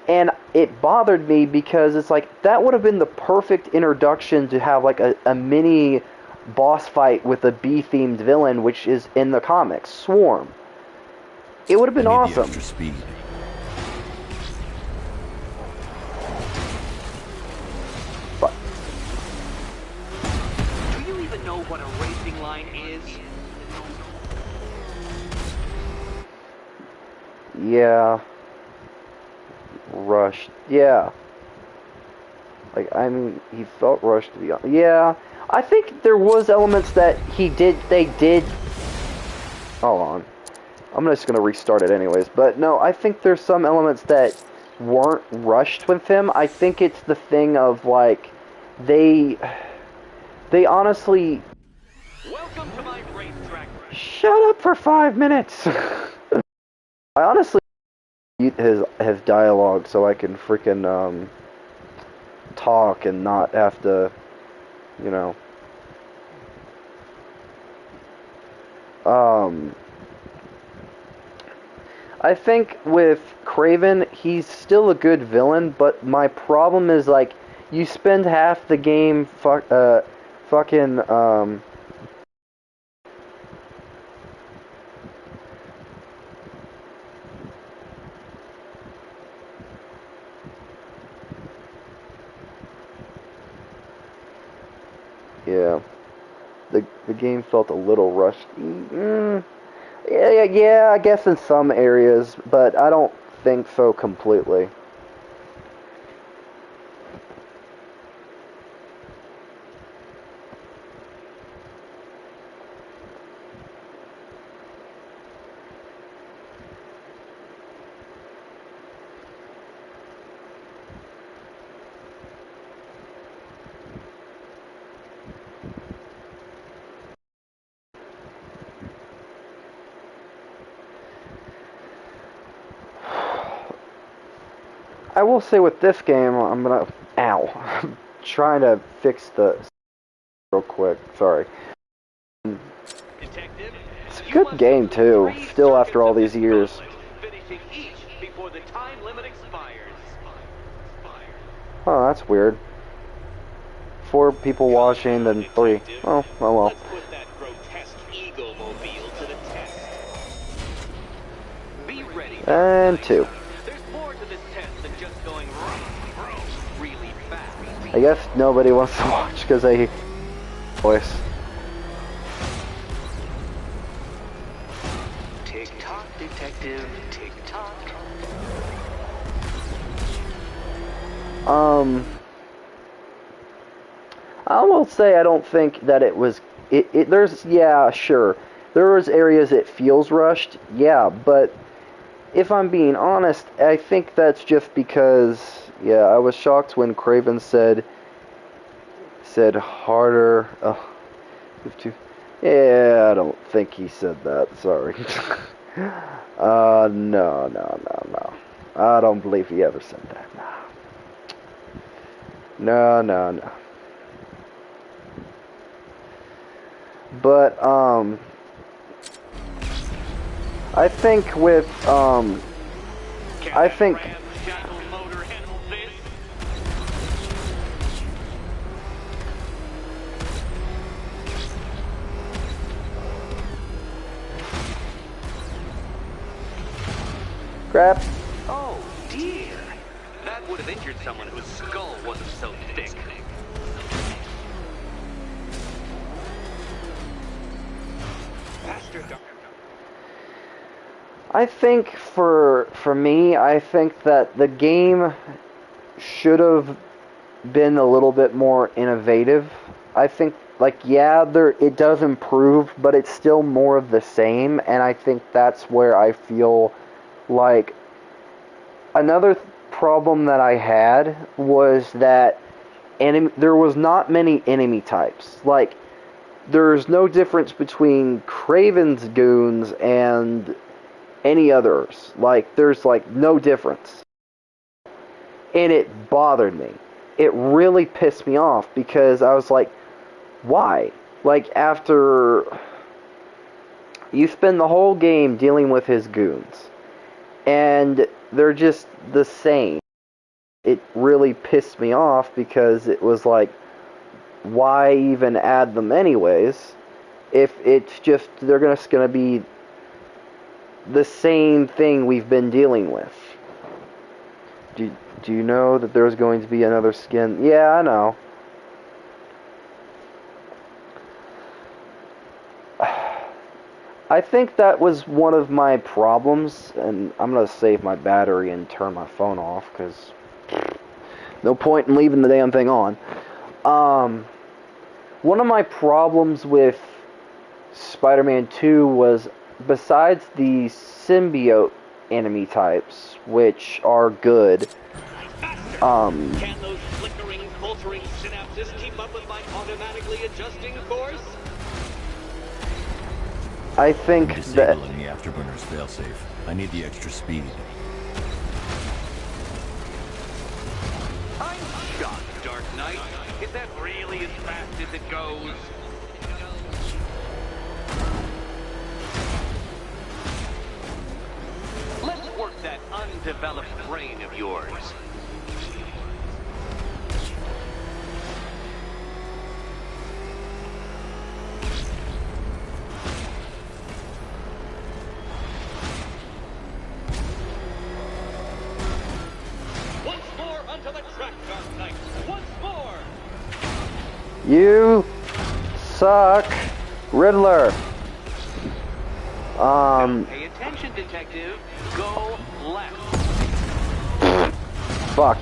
And it bothered me because it's like, that would have been the perfect introduction to have, like, a mini boss fight with a B-themed villain, which is in the comics, Swarm. It would have been awesome. Extra speed. But Do you even know what a racing line is? yeah. Rushed. Yeah. Like, I mean, he felt rushed to be honest. Yeah. I think there was elements that they did. Hold on. I'm just gonna restart it anyways. But no, I think there's some elements that weren't rushed with him. I think it's the thing of, like, they honestly... Welcome to my racetrack. Shut up for 5 minutes! I honestly his dialogue so I can freaking, talk and not have to, you know... I think with Craven, he's still a good villain, but my problem is, like, you spend half the game fucking, yeah, the game felt a little rushed. Yeah, I guess in some areas, but I don't think so completely. I will say with this game, I'm gonna... Ow. I'm trying to fix the... real quick. Sorry. Detective, It's a good game, too. Still after all these years. finishing each before the time limit expires. Oh, that's weird. 4 people watching, then 3. Oh well. Let's put that grotesque ego-mobile to the test. Be ready. And 2. There's more to this test than just going really fast. I guess nobody wants to watch because I hear voice. Tick-tock, detective, tick-tock. I will say I don't think that it was... There's... Yeah, sure. There was areas it feels rushed. Yeah, but... If I'm being honest, I think that's just because... Yeah, I was shocked when Craven said harder... Yeah, I don't think he said that. Sorry. No. I don't believe he ever said that. No. But, I think with, I think... Crap. Oh, dear. That would have injured someone whose skull wasn't so thick. I think for me, I think that the game should have been a little bit more innovative. I think, like, yeah, it does improve, but it's still more of the same, and I think that's where I feel like another problem that I had was that there was not many enemy types. Like, there's no difference between Craven's goons and any others. Like, there's, like, no difference. And it bothered me. It really pissed me off because I was like, why? Like, after you spend the whole game dealing with his goons, and they're just the same. It really pissed me off because it was like, why even add them anyways if it's just they're just gonna be the same thing we've been dealing with. Do you know that there's going to be another skin? Yeah, I know. I think that was one of my problems, and I'm going to save my battery and turn my phone off, because no point in leaving the damn thing on. One of my problems with Spider-Man 2 was, besides the symbiote enemy types, which are good, Can those flickering, filtering synapses keep up with my automatically adjusting course? I think disabling the afterburner's failsafe. I need the extra speed. I'm shocked, Dark Knight. Is that really as fast as it goes? Let's work that undeveloped brain of yours. Once more onto the track, Dark Knight. Once more. You suck, Riddler. Pay attention, detective. Go left. Fuck.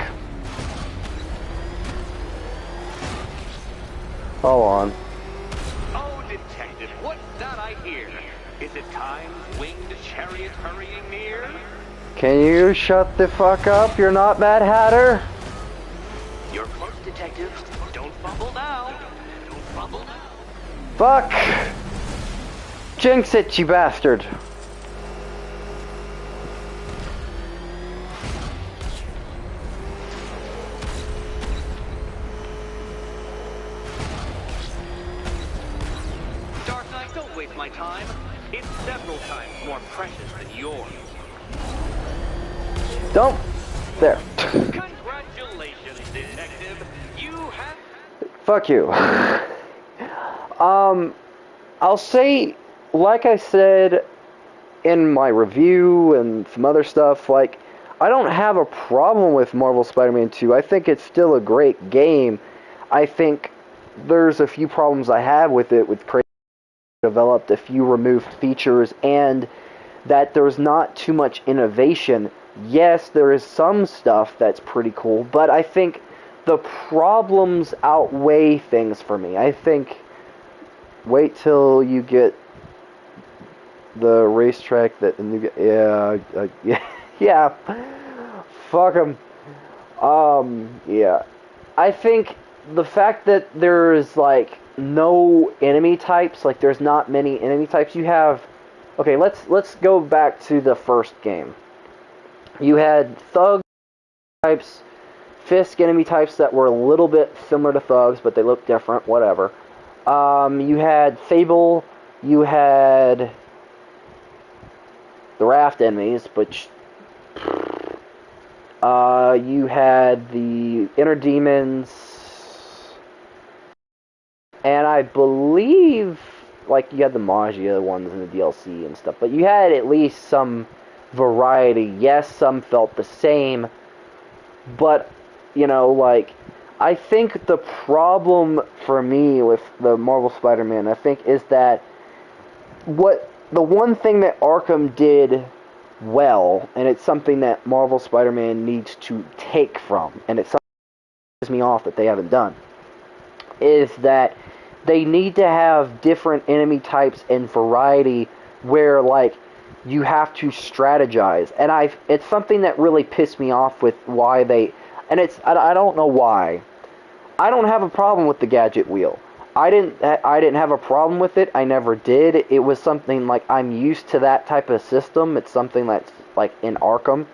Hold on. Oh, detective, what's that I hear? Is it time's winged chariot hurrying near? Can you shut the fuck up? You're not Mad Hatter? You're close, detective. Don't fumble now. Don't fumble now. Fuck! Jinx it, you bastard! several times more precious than yours. Don't. There. Congratulations, Detective. You have... Fuck you. I'll say, like I said in my review and some other stuff, like, I don't have a problem with Marvel Spider-Man 2. I think it's still a great game. I think there's a few problems I have with it, with creative developed a few removed features, and that there's not too much innovation. Yes, there is some stuff that's pretty cool, but I think the problems outweigh things for me. I think wait till you get the racetrack that the new yeah fuck them. Yeah, I think the fact that there's like no enemy types, like there's not many enemy types. You have, okay, let's go back to the first game. You had thug types, Fisk enemy types that were a little bit similar to thugs, but they looked different. Whatever. You had Fable. You had the Raft enemies, which you had the Inner Demons, and I believe like you had the Magia ones in the DLC and stuff, but you had at least some variety. Yes, some felt the same, but you know, like, I think the problem for me with the Marvel Spider-Man, I think, is that the one thing that Arkham did well, and it's something that Marvel Spider-Man needs to take from, and it's something that pisses me off that they haven't done, is that they need to have different enemy types and variety where, like, you have to strategize. And it's something that really pissed me off with why they, and I don't know why. I don't have a problem with the gadget wheel. I didn't have a problem with it. I never did. It was something like I'm used to that type of system. It's something that's like in Arkham.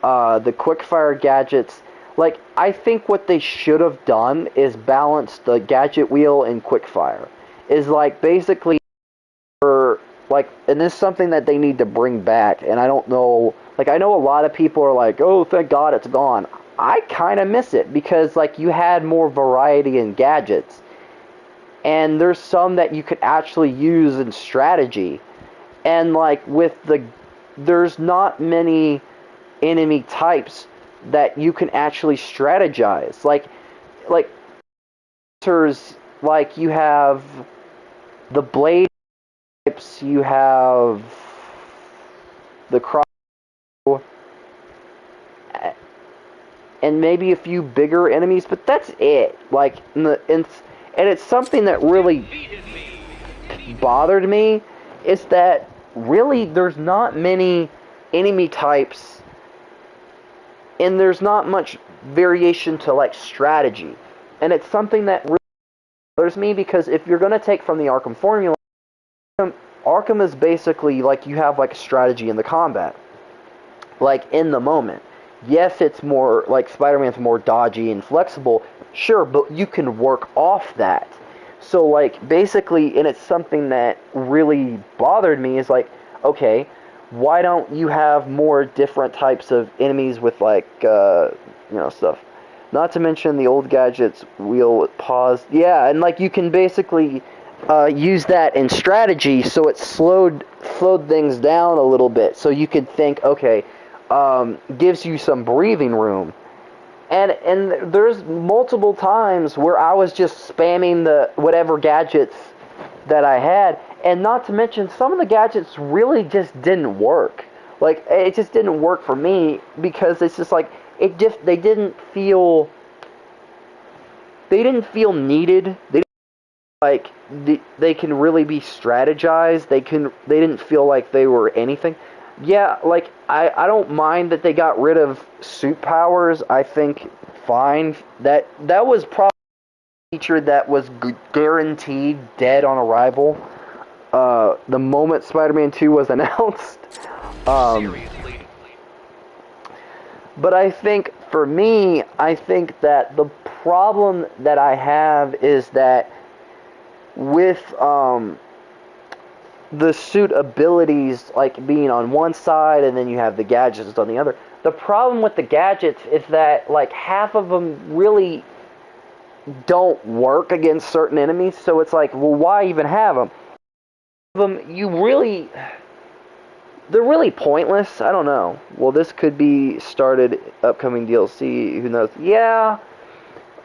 The quickfire gadgets, like, I think what they should have done is balance the gadget wheel and quickfire. Is like basically, like, and this is something that they need to bring back. And I don't know, like, I know a lot of people are like, oh, thank God it's gone. I kind of miss it because, like, you had more variety in gadgets. And there's some that you could actually use in strategy. And, like, there's not many enemy types that you can actually strategize. Like, like, you have the blade types, you have the cross, and maybe a few bigger enemies, but that's it. Like, and it's something that really bothered me, is that really there's not many enemy types, and there's not much variation to, like, strategy. And it's something that really bothers me, because if you're going to take from the Arkham formula, Arkham is basically like you have like a strategy in the combat, like in the moment. Yes, it's more like Spider-Man's more dodgy and flexible, sure, but you can work off that. So, like, basically, and it's something that really bothered me, is like, okay, why don't you have more different types of enemies with, like, stuff. Not to mention the old gadgets wheel pause. Yeah, and, like, you can basically use that in strategy, so it slowed things down a little bit. So you could think, okay, gives you some breathing room. And there's multiple times where I was just spamming the whatever gadgets that I had, and not to mention some of the gadgets really just didn't work. Like, it just didn't work for me, because it's just like they didn't feel needed. They like they can really be strategized. They didn't feel like they were anything. Yeah, like, I don't mind that they got rid of suit powers. I think fine. That was probably a feature that was guaranteed dead on arrival. The moment Spider-Man 2 was announced. But I think, for me, I think that the problem that I have is that with the suit abilities like being on one side and then you have the gadgets on the other. The problem with the gadgets is that like half of them really don't work against certain enemies, so it's like, well, why even have them? They're really pointless. I don't know. Well, this could be started upcoming DLC. Who knows? Yeah,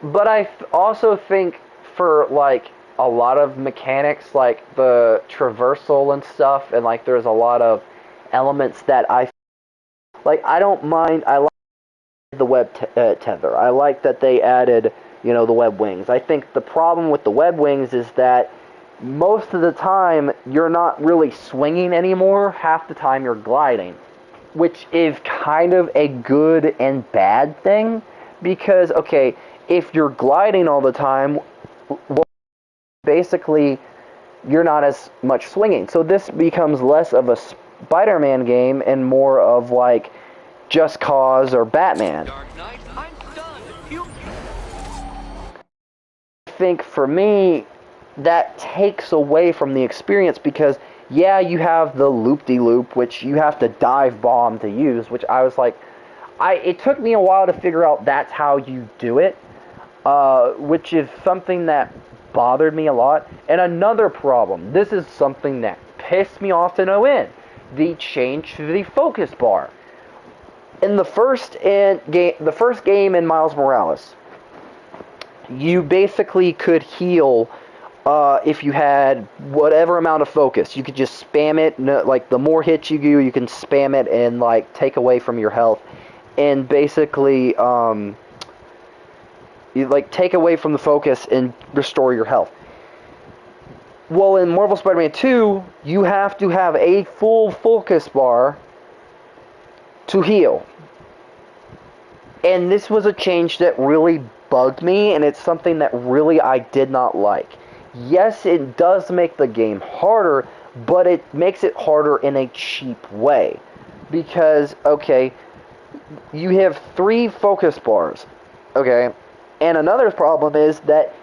but I also think for like a lot of mechanics, like the traversal and stuff, and like there's a lot of elements that I don't mind. I like the web tether. I like that they added, the web wings. I think the problem with the web wings is that most of the time you're not really swinging anymore. Half the time you're gliding, which is kind of a good and bad thing, because okay, if you're gliding all the time, well, basically you're not as much swinging. So this becomes less of a Spider-Man game and more of like Just Cause or Batman. I think for me, that takes away from the experience because, yeah, you have the loop-de-loop, which you have to dive bomb to use, which I was like, it took me a while to figure out that's how you do it, which is something that bothered me a lot. And another problem, this is something that pissed me off to no end, the change to the focus bar. In the first game in Miles Morales, you basically could heal if you had whatever amount of focus. You could just spam it. Like the more hits you do, you can spam it and like take away from your health, and basically you like take away from the focus and restore your health. Well, in Marvel Spider-Man 2, you have to have a full focus bar to heal. And this was a change that really bugged me, and it's something that really I did not like. Yes, it does make the game harder, but it makes it harder in a cheap way. Because, okay, you have 3 focus bars, okay? And another problem is that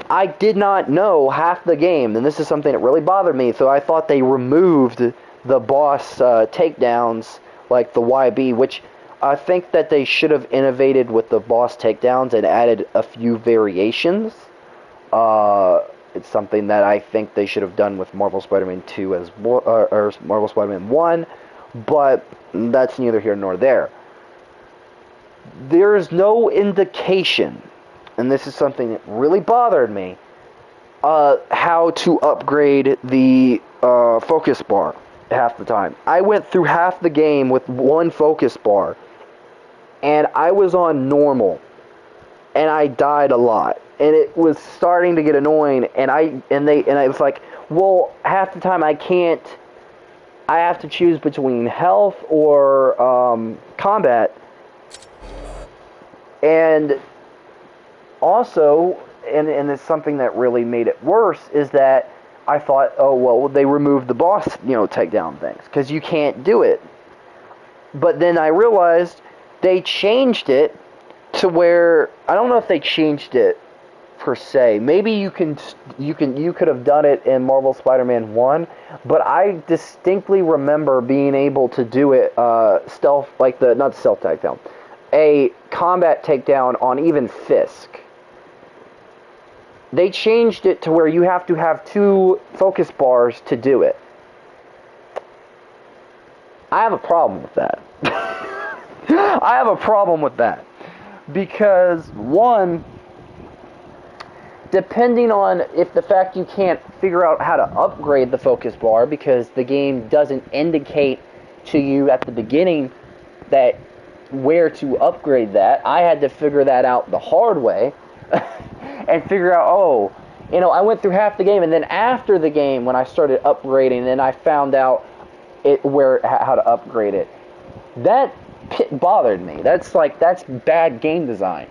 I did not know half the game, and this is something that really bothered me, so I thought they removed the boss takedowns, like the YB, which I think that they should have innovated with the boss takedowns and added a few variations. It's something that I think they should have done with Marvel Spider-Man 2 or Marvel Spider-Man 1, but that's neither here nor there. There is no indication, and this is something that really bothered me, how to upgrade the focus bar half the time. I went through half the game with 1 focus bar, and I was on normal, and I died a lot, and it was starting to get annoying. And I was like, well, half the time I have to choose between health or combat, and also, and it's something that really made it worse is that I thought, oh well, they removed the boss, takedown things because you can't do it. But then I realized they changed it to where I don't know if they changed it per se. Maybe you could have done it in Marvel Spider-Man 1, but I distinctly remember being able to do it stealth, like not stealth takedown, a combat takedown on even Fisk. They changed it to where you have to have 2 focus bars to do it. I have a problem with that. I have a problem with that. Because, one, depending on if the fact you can't figure out how to upgrade the focus bar because the game doesn't indicate to you at the beginning that where to upgrade that, I had to figure that out the hard way and figure out, I went through half the game, and then after the game when I started upgrading, then I found out how to upgrade it. That bothered me. That's bad game design.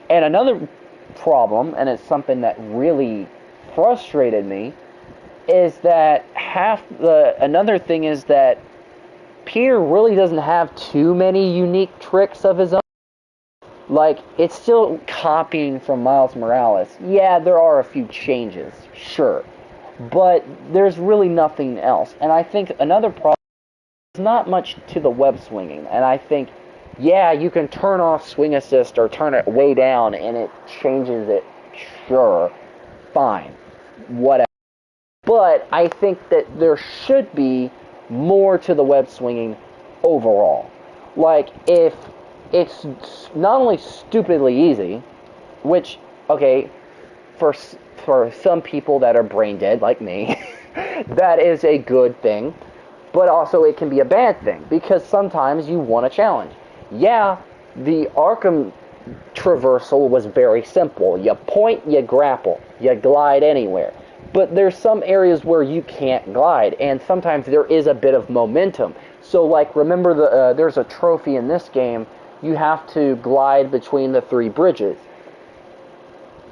And another problem, and it's something that really frustrated me, is that another thing is that Peter really doesn't have too many unique tricks of his own. Like, it's still copying from Miles Morales. Yeah, there are a few changes, sure. but there's really nothing else. And I think another problem is not much to the web swinging. And I think, yeah, you can turn off swing assist or turn it way down and it changes it. Sure, fine, whatever. But I think that there should be more to the web swinging overall. Like, if it's not only stupidly easy, which, okay, for some people that are brain dead like me, that is a good thing, but also it can be a bad thing, because sometimes you want a challenge. Yeah, the ARKHAM traversal was very simple. You point, you grapple, you glide anywhere. But there's some areas where you can't glide, and sometimes there is a bit of momentum. So, like, remember there's a trophy in this game. You have to glide between the 3 bridges.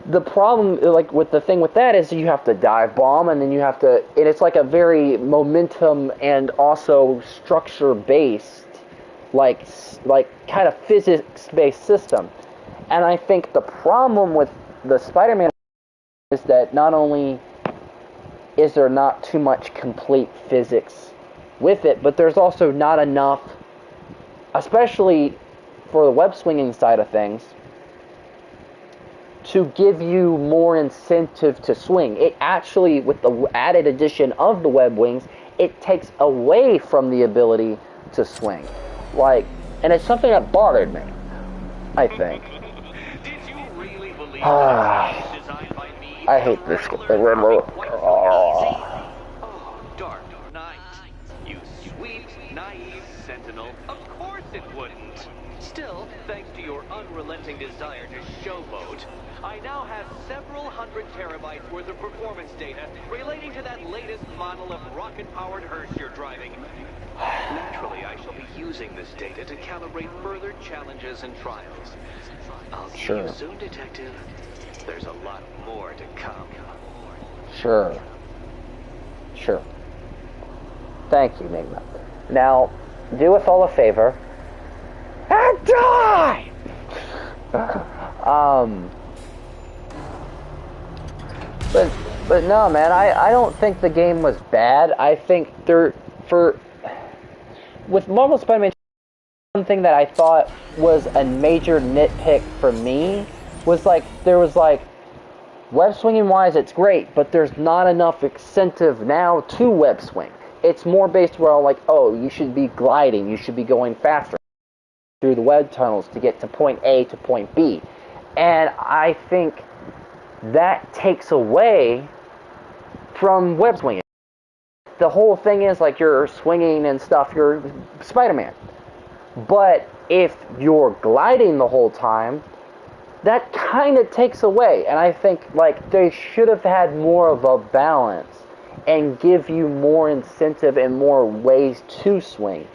The problem, like, with the thing with that is you have to dive bomb, and then you have to, and it's like a very momentum and also structure-based, like kind of physics-based system. And I think the problem with the Spider-Man is that not only is there not too much complete physics with it, but there's also not enough, especially for the web swinging side of things, to give you more incentive to swing. It actually, with the added addition of the web wings, it takes away from the ability to swing. Like, and it's something that bothered me, I think. I hate this remote. Oh, Dark Knight. You sweet, naive sentinel. Of course it wouldn't. Still, thanks to your unrelenting desire to showboat, I now have several hundred terabytes worth of performance data relating to that latest model of rocket-powered hearse you're driving. Naturally, I shall be using this data to calibrate further challenges and trials. I'll see you soon, Detective. There's a lot more to come. Sure. Thank you, Nigma. Now, do us all a favor and die! But no, man, I don't think the game was bad. I think with Marvel Spider-Man, one thing that I thought was a major nitpick for me was web swinging wise, it's great, but there's not enough incentive now to web swing. It's more based where you should be gliding, you should be going faster through the web tunnels to get to point A to point B. And I think that takes away from web swinging. The whole thing is you're swinging and stuff, you're Spider-Man. But if you're gliding the whole time, that kind of takes away. And I think they should have had more of a balance and give you more incentive and more ways to swing.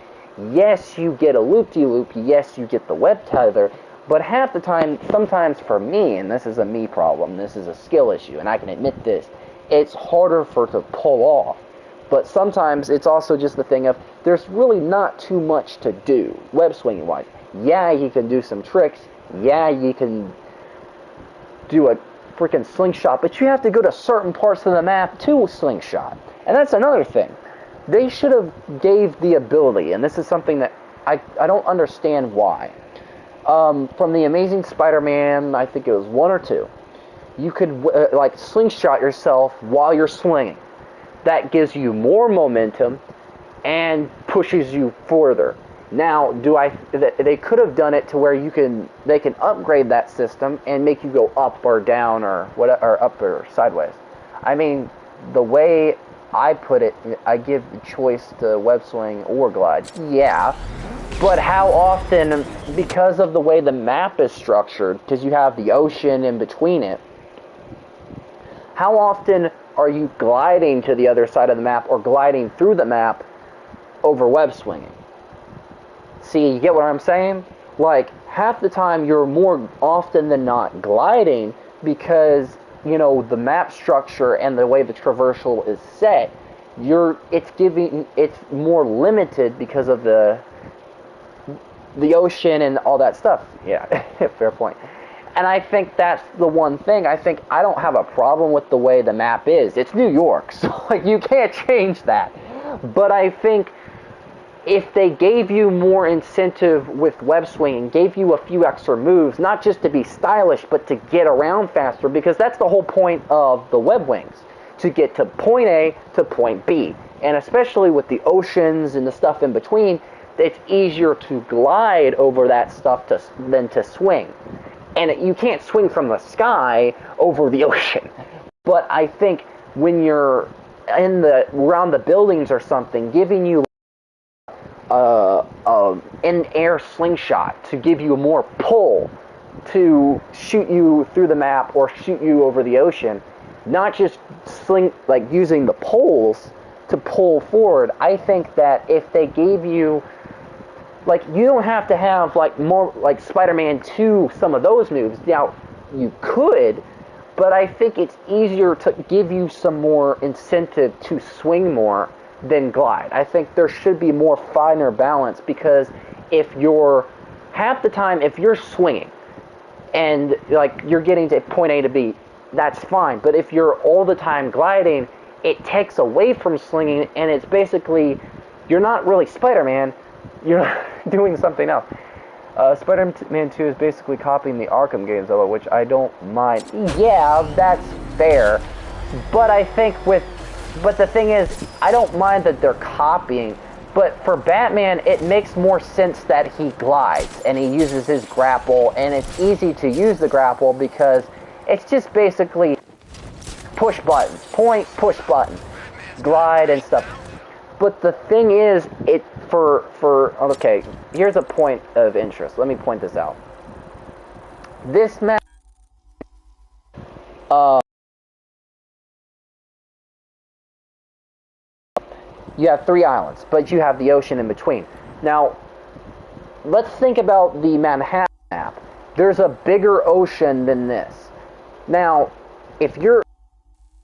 Yes, you get a loop-de-loop, yes, you get the web tether, but half the time, sometimes for me, and this is a me problem, this is a skill issue, and I can admit this, it's harder to pull off. But sometimes it's also just the thing of there's really not too much to do, web swinging wise. Yeah, you can do some tricks. Yeah, you can do a freaking slingshot, but you have to go to certain parts of the map to slingshot. And that's another thing. They should have gave the ability, and this is something that I don't understand why. From the Amazing Spider-Man, I think it was 1 or 2, you could slingshot yourself while you're swinging. That gives you more momentum and pushes you further. Now, they could have done it to where they can upgrade that system and make you go up or down or up or sideways. I mean, the way I put it, I give the choice to web swing or glide. Yeah, but how often, because of the way the map is structured, because you have the ocean in between it, how often are you gliding to the other side of the map or gliding through the map over web swinging? See, you get what I'm saying? Half the time you're more often than not gliding because, the map structure and the way the traversal is set, it's more limited because of the ocean and all that stuff. Yeah, fair point. And I think that's the one thing. I think I don't have a problem with the way the map is. It's New York, so like you can't change that. But I think if they gave you more incentive with web swinging, gave you a few extra moves, not just to be stylish, but to get around faster, because that's the whole point of the web wings, to get to point A to point B. And especially with the oceans and the stuff in between, it's easier to glide over that stuff than to swing. And you can't swing from the sky over the ocean. But I think when you're around the buildings or something, giving you an air slingshot to give you more pull to shoot you through the map or shoot you over the ocean, not just using the poles to pull forward. I think that if they gave you, like, you don't have to have like more like Spider-Man 2, some of those moves. Now you could, but I think it's easier to give you some more incentive to swing more than glide. I think there should be more finer balance, because if you're half the time, if you're swinging and like you're getting to point A to B, that's fine. But if you're all the time gliding, it takes away from slinging, and it's basically, you're not really Spider-Man, you're doing something else. Spider-Man 2 is basically copying the ARKHAM games, though, which I don't mind. Yeah, that's fair. But I think but the thing is, I don't mind that they're copying, but for Batman, it makes more sense that he glides, and he uses his grapple, and it's easy to use the grapple because it's just basically push buttons, point, push button, glide and stuff. But the thing is, okay, here's a point of interest. Let me point this out. This map, you have 3 islands, but you have the ocean in between. Now, let's think about the Manhattan map. There's a bigger ocean than this. Now, if your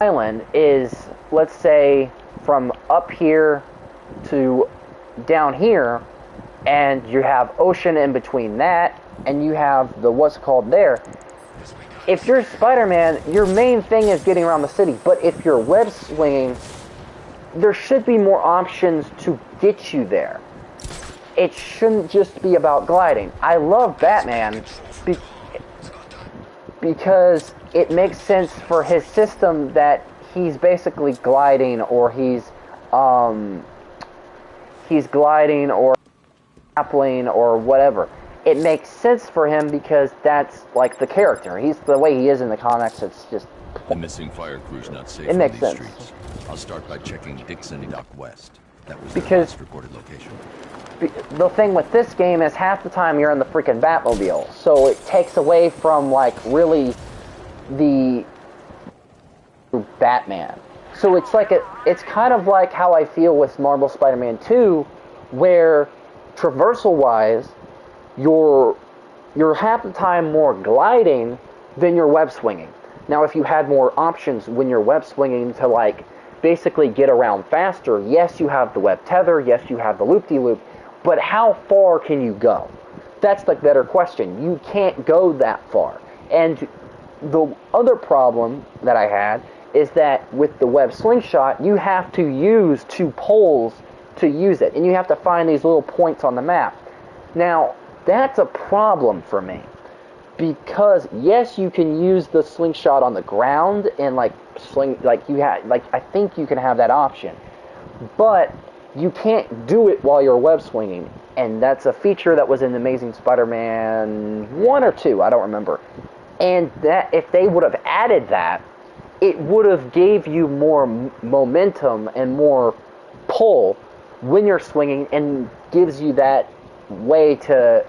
island is, let's say, from up here to down here, and you have ocean in between that, and you have the what's called there. If you're Spider-Man, your main thing is getting around the city, but if you're web swinging, there should be more options to get you there. It shouldn't just be about gliding. I love Batman because it makes sense for his system that he's basically gliding, or he's gliding or grappling or whatever. It makes sense for him because that's like the character. He's the way he is in the comics. It's just the missing fire crew's not safe on these sense. Streets. I'll start by checking Dixon Dock West. That was Because their last reported location. The thing with this game is half the time you're in the freaking Batmobile, so it takes away from like really the Batman. So it's like it's kind of like how I feel with Marvel Spider-Man 2, where traversal-wise, you're half the time more gliding than you're web swinging. Now, if you had more options when you're web swinging to like basically get around faster, yes, you have the web tether, yes, you have the loop-de-loop, but how far can you go? That's the better question. You can't go that far. And the other problem that I had is that with the web slingshot, you have to use 2 poles to use it, and you have to find these little points on the map. Now, that's a problem for me, because yes, you can use the slingshot on the ground and I think you can have that option, but you can't do it while you're web swinging, and that's a feature that was in Amazing Spider-Man 1 or 2, I don't remember. And that if they would have added that, it would have gave you more momentum and more pull when you're swinging, and gives you that way to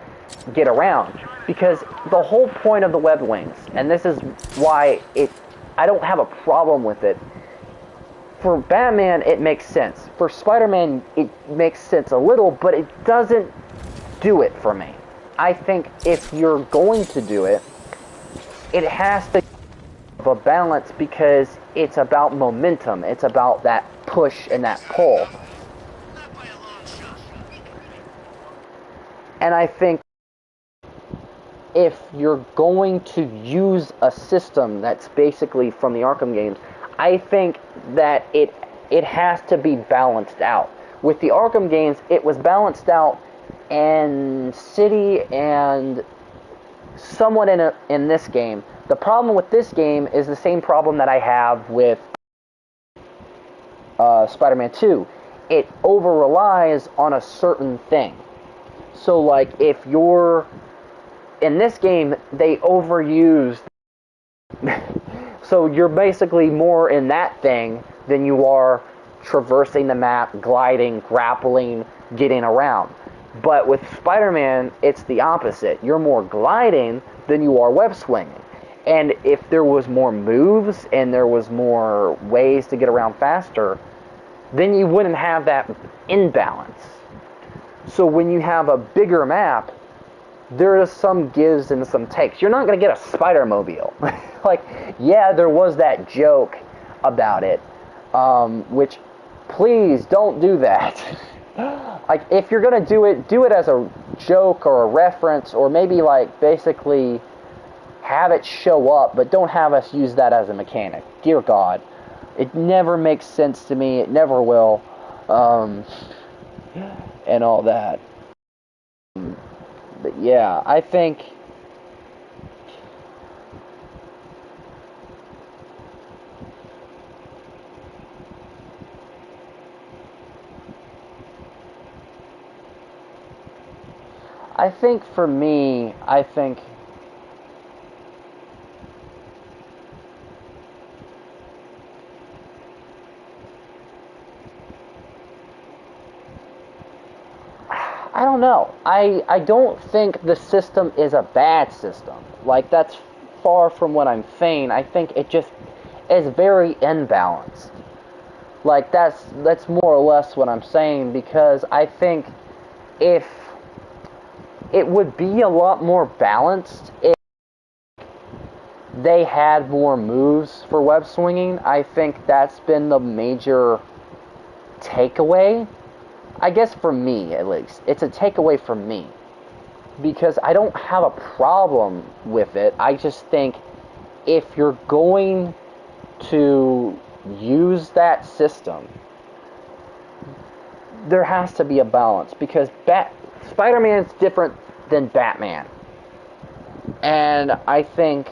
get around. Because the whole point of the web wings, and this is why I don't have a problem with it. For Batman, it makes sense. For Spider-Man, it makes sense a little, but it doesn't do it for me. I think if you're going to do it, it has to have a balance, because it's about momentum. It's about that push and that pull. And I think if you're going to use a system that's basically from the Arkham games, I think that it has to be balanced out. With the Arkham games, it was balanced out in City and somewhat in this game. The problem with this game is the same problem that I have with Spider-Man 2. It over-relies on a certain thing. So, like, if you're... In this game, they overused... So you're basically more in that thing than you are traversing the map, gliding, grappling, getting around. But with Spider-Man, it's the opposite. You're more gliding than you are web swinging. And if there was more moves and there was more ways to get around faster, then you wouldn't have that imbalance. So when you have a bigger map, there is some gives and some takes. You're not going to get a Spider-Mobile. Like, yeah, there was that joke about it, which, please don't do that. Like, if you're going to do it as a joke or a reference, or maybe, like, basically have it show up, but don't have us use that as a mechanic. Dear God. It never makes sense to me. It never will. And all that. But yeah, I think... for me, I think I don't know. I don't think the system is a bad system. Like, that's far from what I'm saying. I think it just is very imbalanced. Like, that's more or less what I'm saying, because I think if it would be a lot more balanced if they had more moves for web swinging. I think that's been the major takeaway. I guess for me, at least. It's a takeaway for me. Because I don't have a problem with it. I just think if you're going to use that system, there has to be a balance. Because Spider-Man's different than Batman. And I think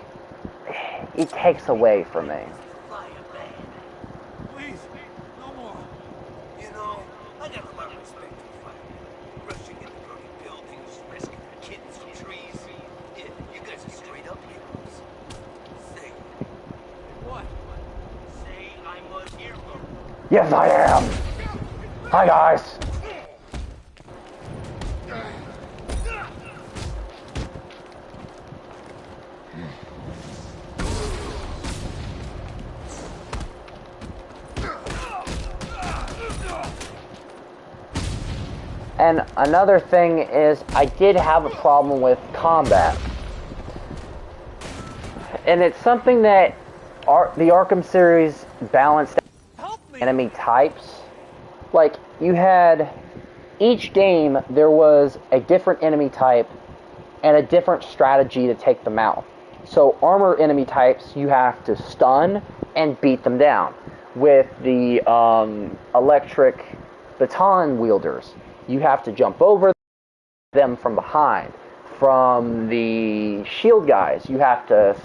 it takes away from me. Please, no more. You know, I got a lot of respect for you. Rushing into burning buildings, rescuing kittens from trees. Yeah, you guys are straight up heroes. Say what? Say I'm a hero. Yes, I am. Hi, guys. And another thing is, I did have a problem with combat. And it's something that the Arkham series balanced enemy types. Like, you had, each game, there was a different enemy type and a different strategy to take them out. So, armor enemy types, you have to stun and beat them down. With the electric baton wielders, you have to jump over them from behind. From the shield guys, you have to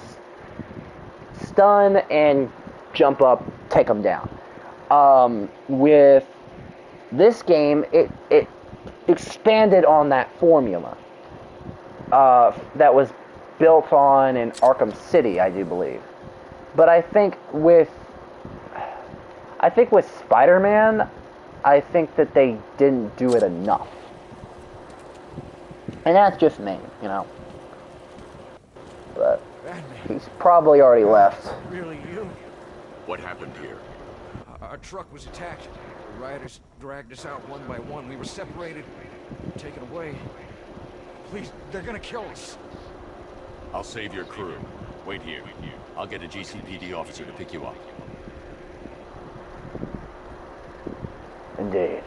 stun and jump up, take them down. With this game, it expanded on that formula that was built on in Arkham City, I do believe. But I think with Spider-Man, I think that they didn't do it enough. And that's just me, you know. But he's probably already left. Really you? What happened here? Our truck was attacked. The rioters dragged us out one by one. We were separated, taken away. Please, they're gonna kill us. I'll save your crew. Wait here. I'll get a GCPD officer to pick you up. Indeed.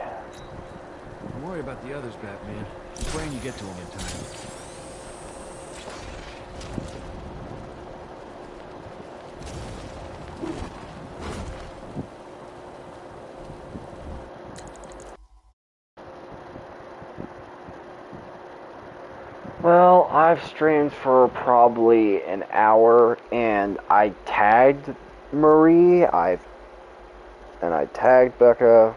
Don't worry about the others, Batman. I'm praying you get to them in time. Well, I've streamed for probably an hour, and I tagged Marie, and I tagged Becca.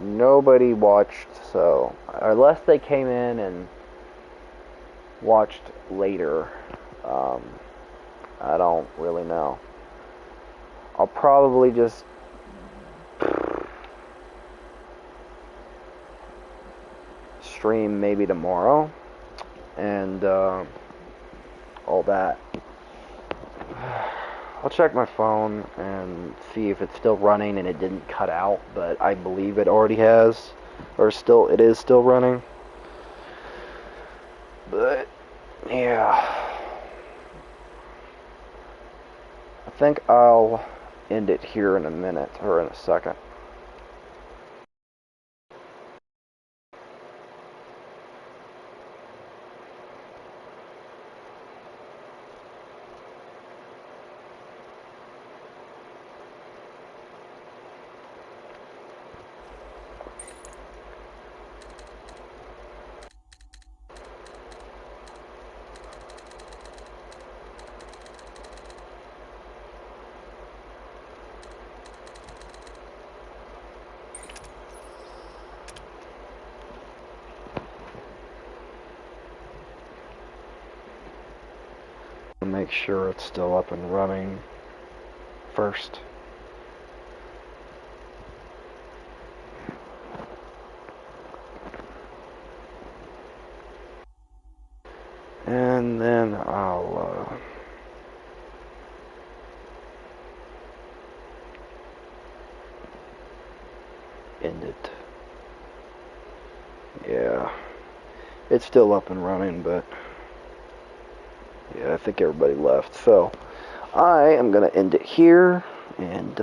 Nobody watched, so unless they came in and watched later, I don't really know. I'll probably just stream maybe tomorrow and all that. I'll check my phone and see if it's still running and it didn't cut out, but I believe it already has, or it is still running. But yeah, I think I'll end it here in a minute or in a second. Make sure it's still up and running first. And then I'll end it. Yeah, it's still up and running, but yeah, I think everybody left. So I am going to end it here, and